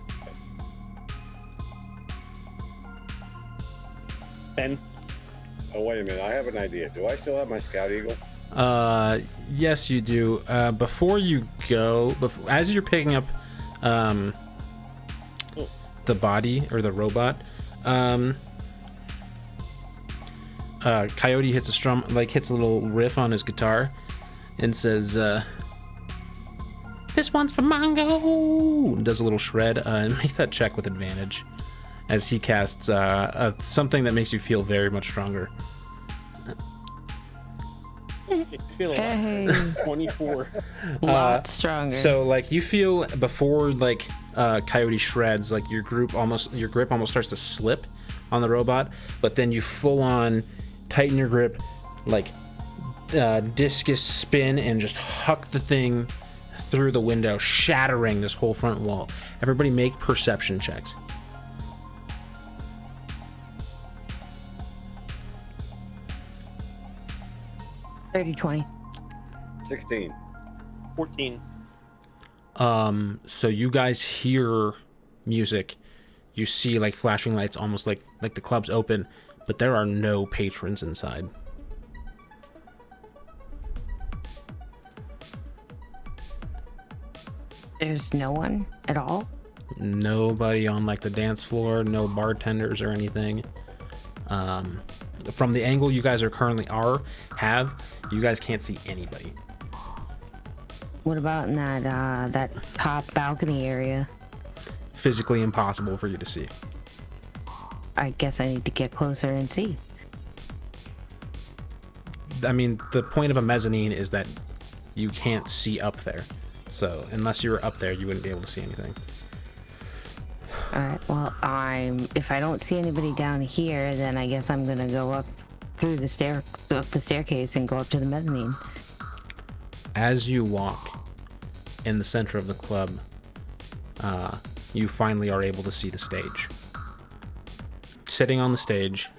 10. Oh, wait a minute. I have an idea. Do I still have my Scout Eagle? Yes, you do. Before you go, as you're picking up the body or the robot, Coyote hits hits a little riff on his guitar and says, "This one's for Mongo." And does a little shred. And make that check with advantage as he casts something that makes you feel very much stronger. I feel Hey, 24. lot stronger. So like you feel before Coyote shreds, like your grip almost starts to slip on the robot, but then you full on tighten your grip, like discus spin and just huck the thing through the window, shattering this whole front wall. Everybody make perception checks. 30-20. 16. 14. So you guys hear music, you see like flashing lights, almost like the club's open, but there are no patrons inside. There's no one at all. Nobody on like the dance floor, no bartenders or anything. From the angle you guys are currently you guys can't see anybody. What about in that top balcony area? Physically impossible for you to see. I guess I need to get closer and see. I mean, the point of a mezzanine is that you can't see up there. So unless you were up there, you wouldn't be able to see anything. All right. Well, if I don't see anybody down here, then I guess I'm gonna go up through the staircase and go up to the mezzanine. As you walk in the center of the club, you finally are able to see the stage. Sitting on the stage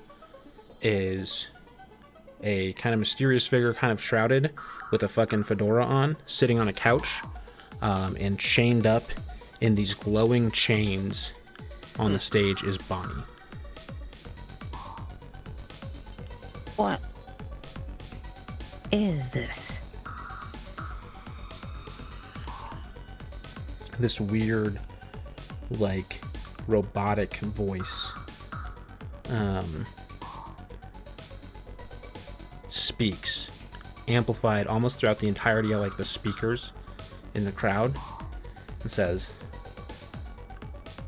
is a kind of mysterious figure, kind of shrouded with a fucking fedora on, sitting on a couch, and chained up in these glowing chains on the stage is Bonnie. What is this? This weird, like, robotic voice speaks, amplified almost throughout the entirety of like the speakers in the crowd, and says,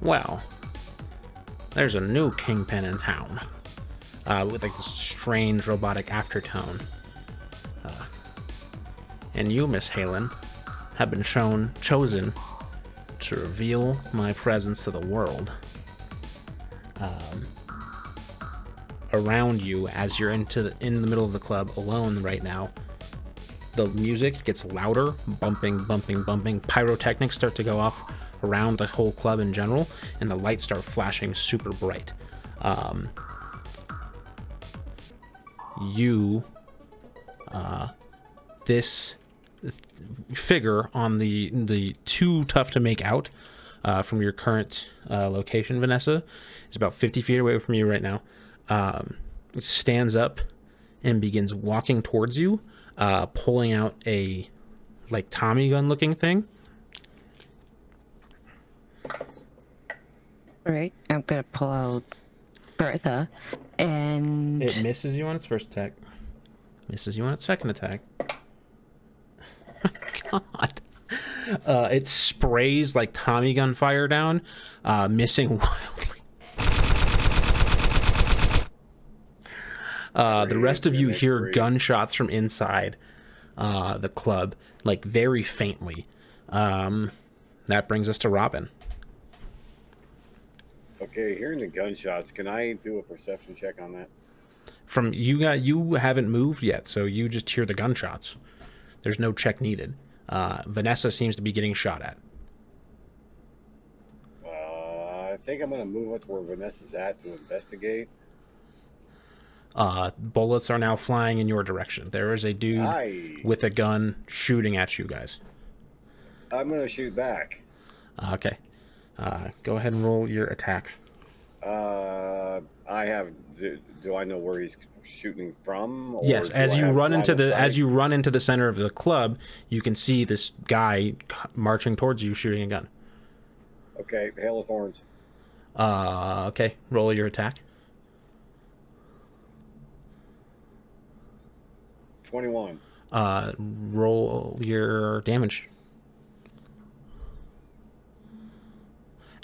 Well, there's a new kingpin in town with like this strange robotic aftertone. And you, Miss Halen, have been chosen to reveal my presence to the world. Around you, as you're in the middle of the club alone right now, the music gets louder, bumping. Pyrotechnics start to go off around the whole club in general, and the lights start flashing super bright. This figure on the too tough to make out from your current location, Vanessa, is about 50 feet away from you right now. It stands up and begins walking towards you, pulling out a like Tommy gun looking thing. All right, I'm gonna pull out Bertha, and It misses you on its first attack. Misses you on its second attack. Oh my god. It sprays like Tommy gun fire down, missing wildly. The rest of you hear gunshots from inside the club, like very faintly. That brings us to Robin. Okay, hearing the gunshots, can I do a perception check on that? From you haven't moved yet, so you just hear the gunshots. There's no check needed. Vanessa seems to be getting shot at. I think I'm gonna move up to where Vanessa's at to investigate. Bullets are now flying in your direction. There is a dude with a gun shooting at you guys. I'm gonna shoot back. Okay. Go ahead and roll your attacks. Do I know where he's shooting from? Or yes, as you run into the center of the club, you can see this guy marching towards you, shooting a gun. Okay, Hail of Thorns. Okay, roll your attack. 21. Roll your damage.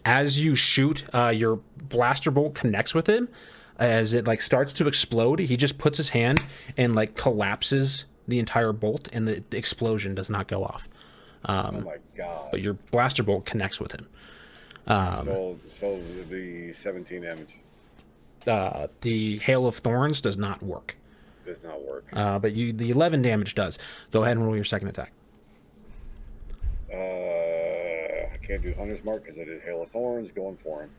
As you shoot, your blaster bolt connects with him. As it like starts to explode, he just puts his hand and like collapses the entire bolt, and the explosion does not go off. Oh my god! But your blaster bolt connects with him. So the 17 damage. The Hail of Thorns does not work. Does not work. But the 11 damage does. Go ahead and roll your second attack. I can't do Hunter's Mark because I did Hail of Thorns. Going for him.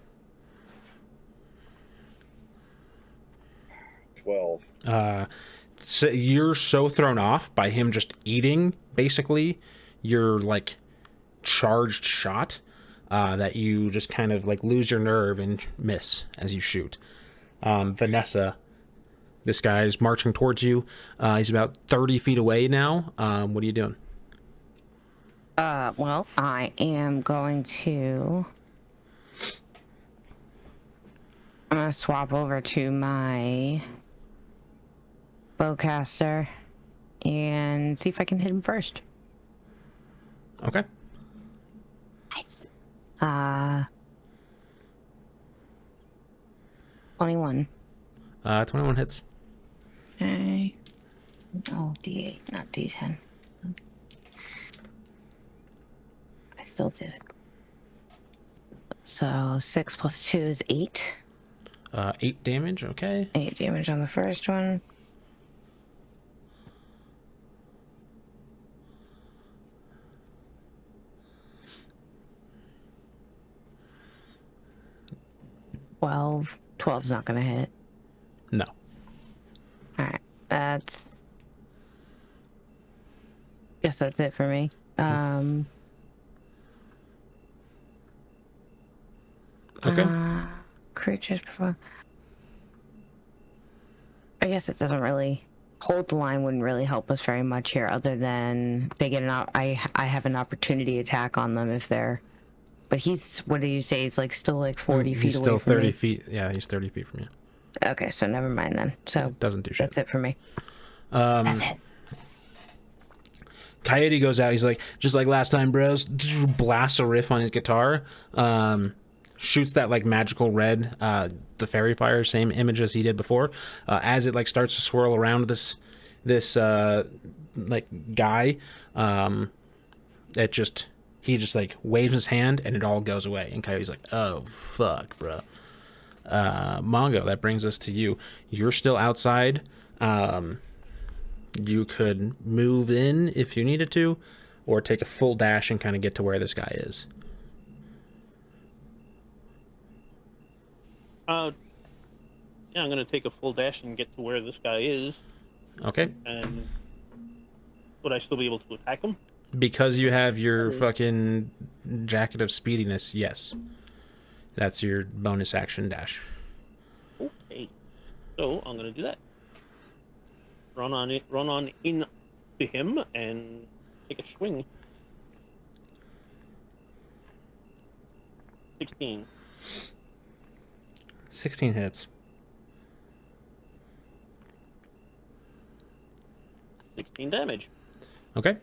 12. So you're so thrown off by him just eating basically your like charged shot that you just kind of like lose your nerve and miss as you shoot. Vanessa, this guy's marching towards you. He's about 30 feet away now. What are you doing? Well, I am going to... I'm gonna swap over to my bowcaster and see if I can hit him first. Okay. Nice. 21. 21 hits. Okay. Oh, D8, not D10. I still did it. So 6 plus 2 is 8. 8 damage, okay. 8 damage on the first one. Twelve. 12's not gonna hit. No. Alright, that's... Guess that's it for me. Okay. Creatures perform... I guess it doesn't really... Hold the line wouldn't really help us very much here, other than they get I have an opportunity attack on them if they're... But he's, what do you say, he's like still like 40 feet away He's still from 30 me? feet. Yeah, he's 30 feet from you. Okay, so never mind then. So It doesn't do shit. that's it for me. That's it. Coyote goes out. He's like, just like last time, bros. Blasts a riff on his guitar. shoots that like magical red, the fairy fire, same image as he did before. As it like starts to swirl around this like guy, he just like waves his hand and it all goes away. And Coyote's like, oh fuck, bro. Mongo, that brings us to you. You're still outside. You could move in if you needed to, or take a full dash and kind of get to where this guy is. Yeah, I'm gonna take a full dash and get to where this guy is. Okay. And would I still be able to attack him? Because you have your fucking jacket of speediness, yes. That's your bonus action dash. Okay. So I'm gonna do that. Run on in to him and take a swing. 16. 16 hits. 16 damage. Okay.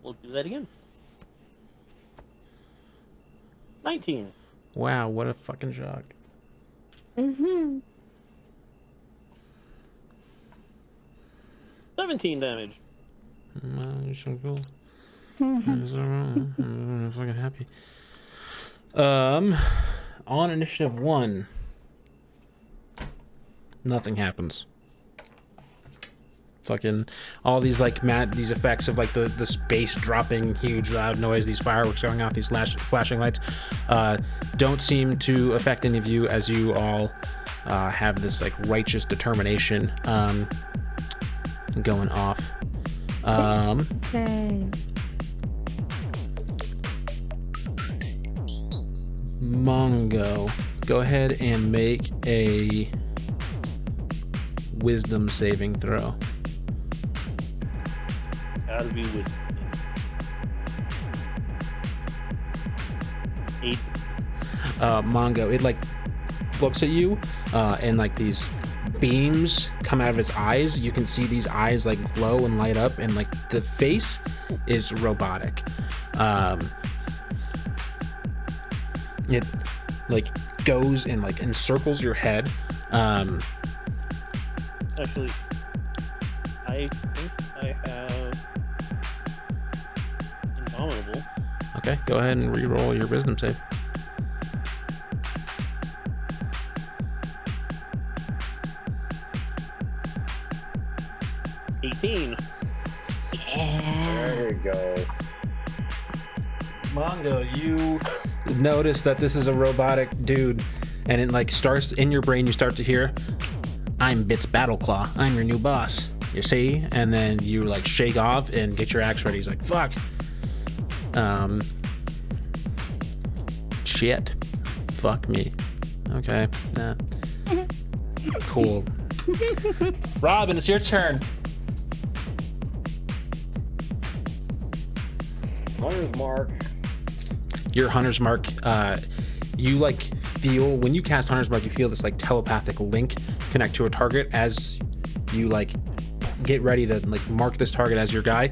We'll do that again. 19. Wow, what a fucking shock. 17 damage. You're so cool. I'm fucking happy. On initiative 1, nothing happens. Fucking all these like these effects of like the space dropping, huge loud noise, these fireworks going off, these flashing lights, don't seem to affect any of you, as you all have this like righteous determination going off. Mongo, go ahead and make a wisdom saving throw. Gotta be with 8. Mongo, it like looks at you, and like these beams come out of its eyes. You can see these eyes like glow and light up, and like the face is robotic. It like goes and like encircles your head. Actually, I think I have Indomitable. Okay, go ahead and re-roll your wisdom save. Yeah. There we go. Mongo, you notice that this is a robotic dude, and it like starts in your brain. You start to hear, "I'm Bits Battleclaw. I'm your new boss." You see, and then you like shake off and get your axe ready. He's like, "Fuck, shit, fuck me." Okay, nah, cool. Robin, it's your turn. Hunter's mark. Your Hunter's Mark, you like feel, when you cast Hunter's Mark, you feel this like telepathic link connect to a target. As you like get ready to like mark this target as your guy,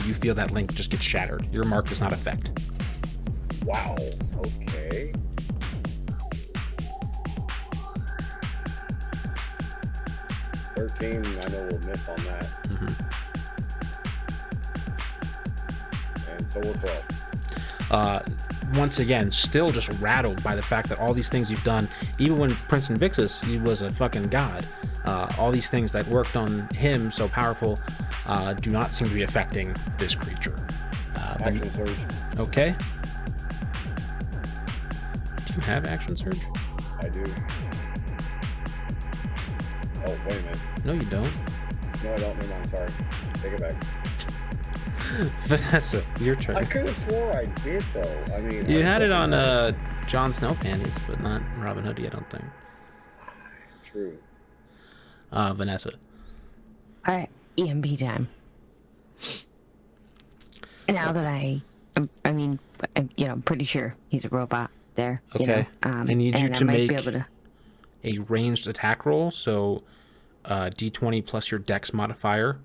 you feel that link just get shattered. Your mark does not affect. Wow. Okay. $13, I know we'll miss on that. And so will 12. Once again, still just rattled by the fact that all these things you've done, even when Prince Invictus, he was a fucking god, all these things that worked on him so powerful do not seem to be affecting this creature. Action surge. Okay. Do you have action surge? I do. Oh, wait a minute. No, you don't. No, I don't. Never mind. Sorry. Take it back. Vanessa, your turn. I could have swore I did, though. I mean, You had it on Jon Snow panties, but not Robin Hood, I don't think. True. Vanessa. All right, EMP time. Now that I'm pretty sure he's a robot there. Okay. I need you to make be able to... a ranged attack roll, so D20 plus your Dex modifier.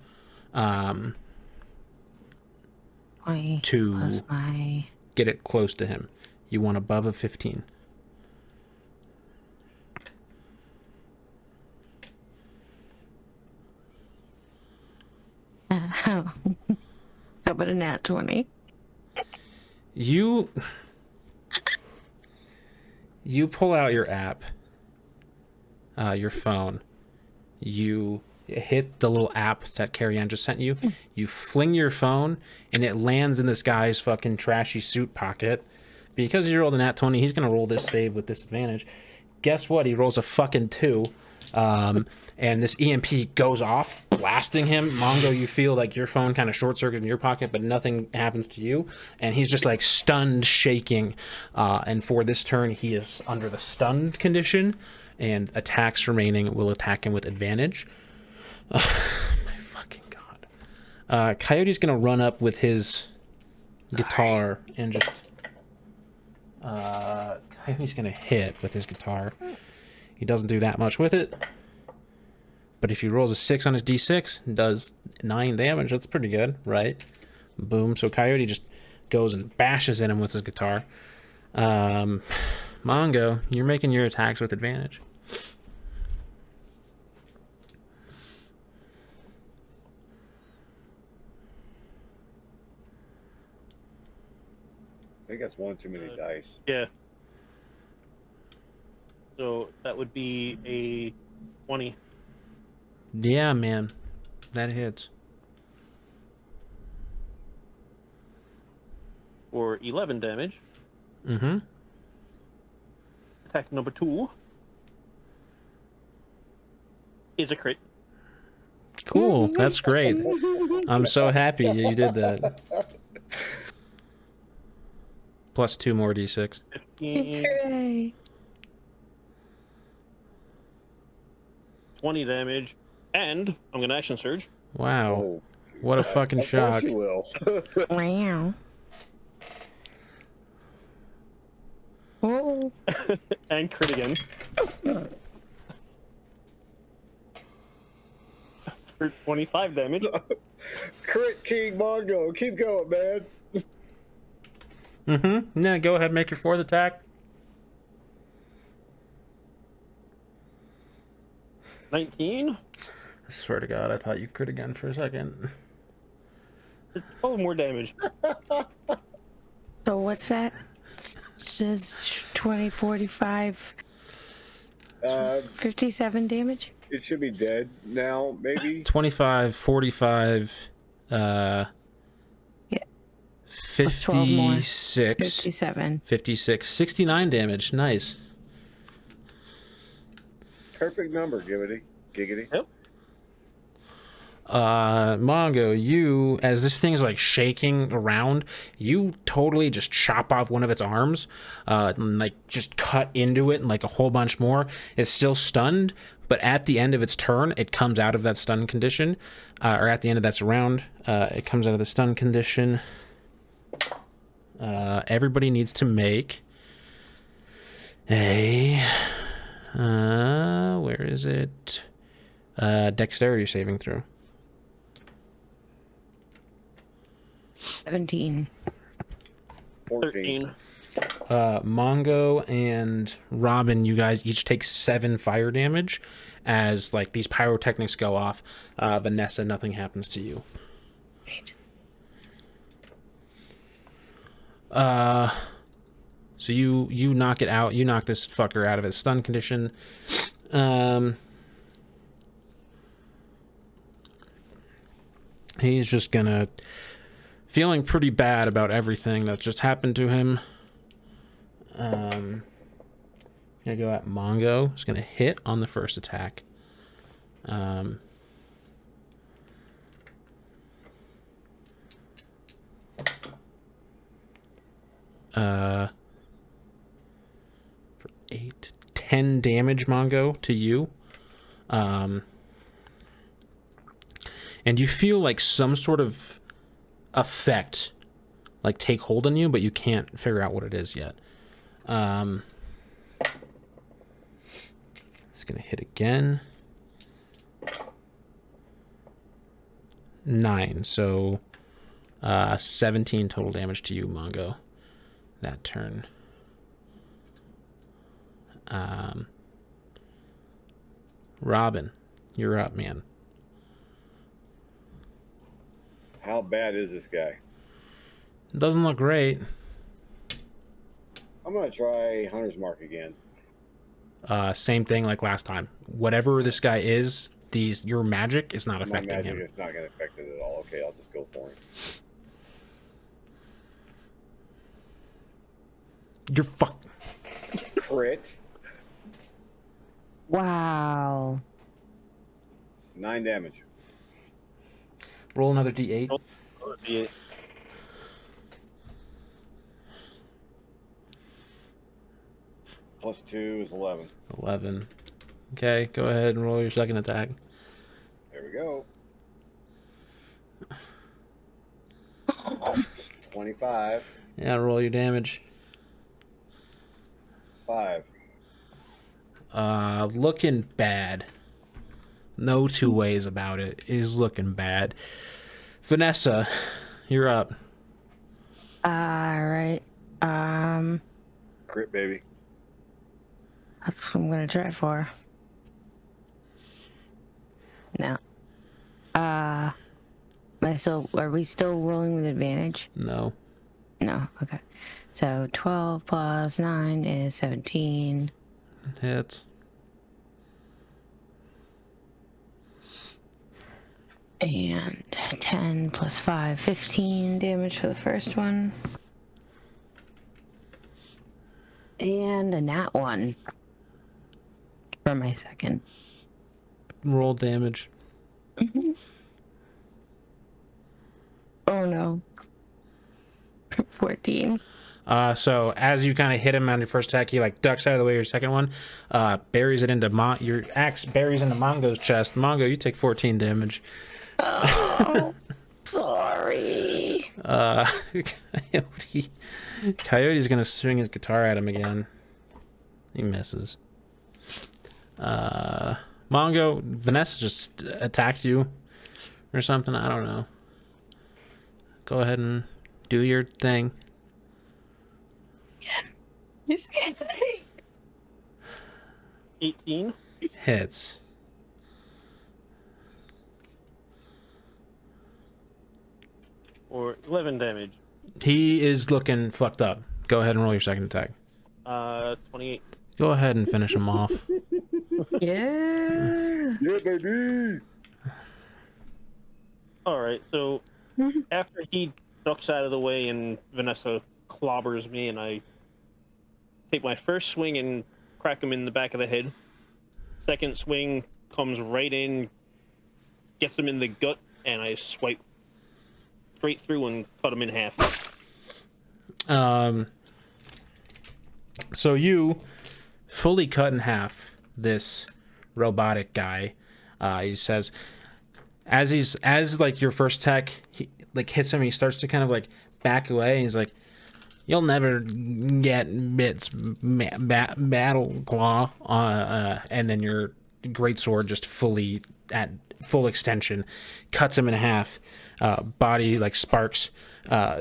20 to plus my get it close to him. You want above a 15. How about a nat 20? You pull out your app, your phone. You hit the little app that Carrie Ann just sent you. You fling your phone, and it lands in this guy's fucking trashy suit pocket. Because you rolled a nat 20, he's going to roll this save with disadvantage. Guess what? He rolls a fucking 2. And this EMP goes off, blasting him. Mongo, you feel like your phone kind of short-circuited in your pocket, but nothing happens to you. And he's just like stunned, shaking. And for this turn, he is under the stunned condition, and attacks remaining will attack him with advantage. My fucking god. Coyote's gonna run up with his guitar and just... Coyote's gonna hit with his guitar. He doesn't do that much with it. But if he rolls a 6 on his d6, and does 9 damage, that's pretty good, right? Boom. So Coyote just goes and bashes at him with his guitar. Mongo, you're making your attacks with advantage. I think that's one too many dice. Yeah. So that would be a 20. Yeah, man. That hits. For 11 damage. Mm-hmm. Attack number 2 is a crit. Cool. That's great. I'm so happy you did that. Plus 2 more d6. 15, Hooray. 20 damage, and I'm going to action surge. Wow. Oh, What a fucking of course shock. you will. Wow. Oh. And crit again. For 25 damage. Crit King Mongo. Keep going, man. Mm-hmm. Yeah, go ahead, make your 4th attack. 19. I swear to God, I thought you crit again for a second. 12 more damage. So what's that? It says 20, 45, 57 damage? It should be dead now, maybe. 25, 45, Yeah. Plus 12 more. 56, 57. 56, 69 damage. Nice. Perfect number, Giggity. Yep. Mongo, you, as this thing's like shaking around, you totally just chop off one of its arms, and like just cut into it and like a whole bunch more. It's still stunned, but at the end of its turn, it comes out of that stunned condition, or at the end of that round, it comes out of the stunned condition. Everybody needs to make a, where is it? Dexterity saving throw. 17. 14. 13. Mongo and Robin, you guys each take 7 fire damage as like these pyrotechnics go off. Vanessa, nothing happens to you. Great. So you knock it out. You knock this fucker out of his stun condition. He's just gonna feeling pretty bad about everything that just happened to him. Gonna go at Mongo. He's gonna hit on the first attack. For 8, 10 damage, Mongo, to you. And you feel like some sort of effect like take hold on you, but you can't figure out what it is yet. It's gonna hit again. 9, so 17 total damage to you, Mongo. that turn. Robin, you're up, man. How bad is this guy? Doesn't look great. I'm gonna try Hunter's Mark again. Same thing like last time. Whatever this guy is, your magic is not affecting My magic him. is not gonna affect it at all. Okay, I'll just go for him. You're fuck. Crit. Wow. 9 damage. Roll another d8. Yeah. Plus 2 is 11. 11. Okay, go ahead and roll your second attack. There we go. 25. Yeah, roll your damage. 5. Looking bad. No two ways about it. Is looking bad. Vanessa, you're up. All right. Crit, baby. That's what I'm gonna try for. Now, are we still rolling with advantage? No. No. Okay. So 12 plus 9 is 17. Hits. And 10 plus 5, 15 damage for the first one. And a nat 1 for my second. Roll damage. Oh no. 14. So as you kind of hit him on your first attack, he like ducks out of the way of your second one. Buries it into your axe buries into Mongo's chest. Mongo, you take 14 damage. Oh, sorry. Coyote's gonna swing his guitar at him again. He misses. Mongo, Vanessa just attacked you or something. I don't know. Go ahead and do your thing. He's getting 18 Hits. or 11 damage. He is looking fucked up. Go ahead and roll your second attack. 28. Go ahead and finish him off. Yeah. Yeah, baby. All right, so after he ducks out of the way and Vanessa clobbers me, and I take my first swing and crack him in the back of the head. Second swing comes right in, gets him in the gut, and I swipe straight through and cut him in half. So you fully cut in half this robotic guy. He says, as like your first tech, he like hits him. He starts to kind of like back away. And he's like, "You'll never get bits battle claw." And then your great sword just fully at full extension cuts him in half. Body like sparks,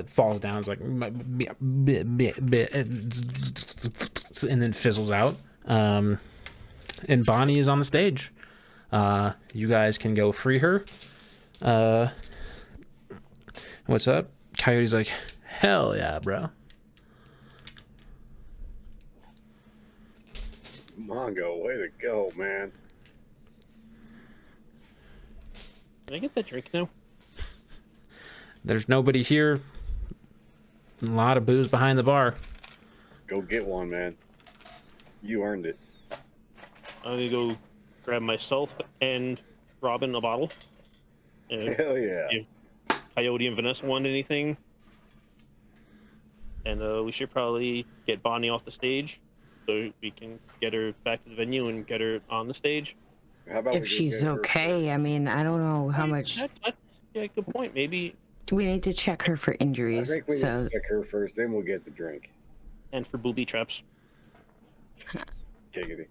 falls down. It's like and then fizzles out. And Bonnie is on the stage. You guys can go free her. What's up? Coyote's like, hell yeah, bro. Mongo, way to go, man. Can I get that drink now? There's nobody here. A lot of booze behind the bar. Go get one, man. You earned it. I'm gonna go grab myself and Robin a bottle. And Hell yeah. if Coyote and Vanessa want anything, and we should probably get Bonnie off the stage so we can get her back to the venue and get her on the stage. How about If she's okay, I mean, I don't know how much. That's yeah, good point. Maybe. We need to check her for I injuries. think we need So to check her first, then we'll get the drink. And for booby traps. Giggity.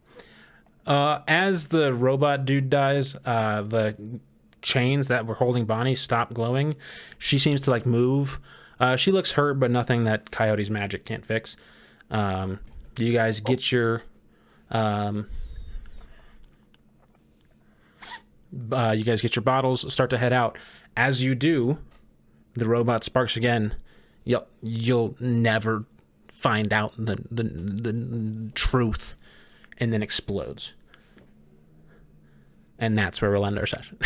As the robot dude dies, the chains that were holding Bonnie stop glowing. She seems to like move She looks hurt, but nothing that Coyote's magic can't fix. You guys get your bottles, start to head out. As you do, the robot sparks again. You'll never find out the truth, and then explodes. And that's where we'll end our session.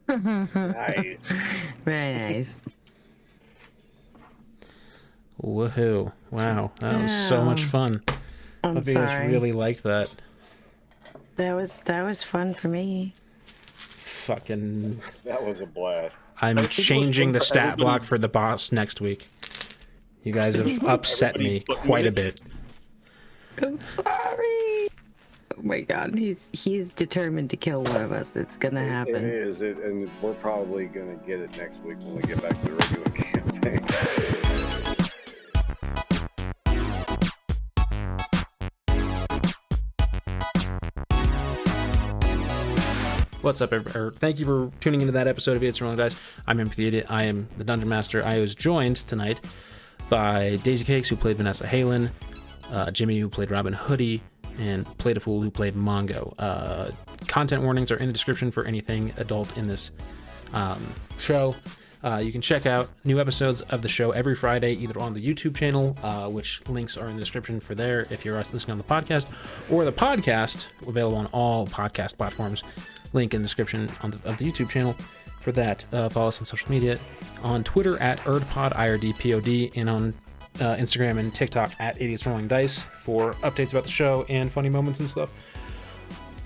Nice. Very nice. Woohoo. Wow. That was so much fun. I'm Hope you guys sorry. really liked that. That was fun for me. Fucking... That was a blast. I'm think it was changing fun the for stat everybody. block for the boss next week. You guys have upset me Everybody but quite a me. bit. I'm sorry. Oh my god, he's determined to kill one of us. It's gonna It happen. is, and we're probably gonna get it next week when we get back to the regular campaign. What's up, everybody? Thank you for tuning into that episode of It's Rolling Dice. I'm Empathy Idiot. I am the Dungeon Master. I was joined tonight by Daisy Cakes, who played Vanessa Halen, Jimmy, who played Robin Hoodie, and Played a Fool, who played Mongo. Content warnings are in the description for anything adult in this show. You can check out new episodes of the show every Friday, either on the YouTube channel, which links are in the description for there if you're listening on the podcast, or the podcast, available on all podcast platforms. Link in the description of the YouTube channel for that. Follow us on social media, on Twitter at erdpod, IRDPOD, and on Instagram and TikTok at Idiots Rolling Dice for updates about the show and funny moments and stuff.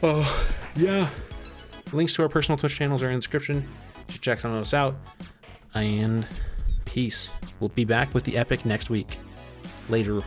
Oh, yeah. Links to our personal Twitch channels are in the description. Just check some of us out. And peace. We'll be back with the epic next week. Later.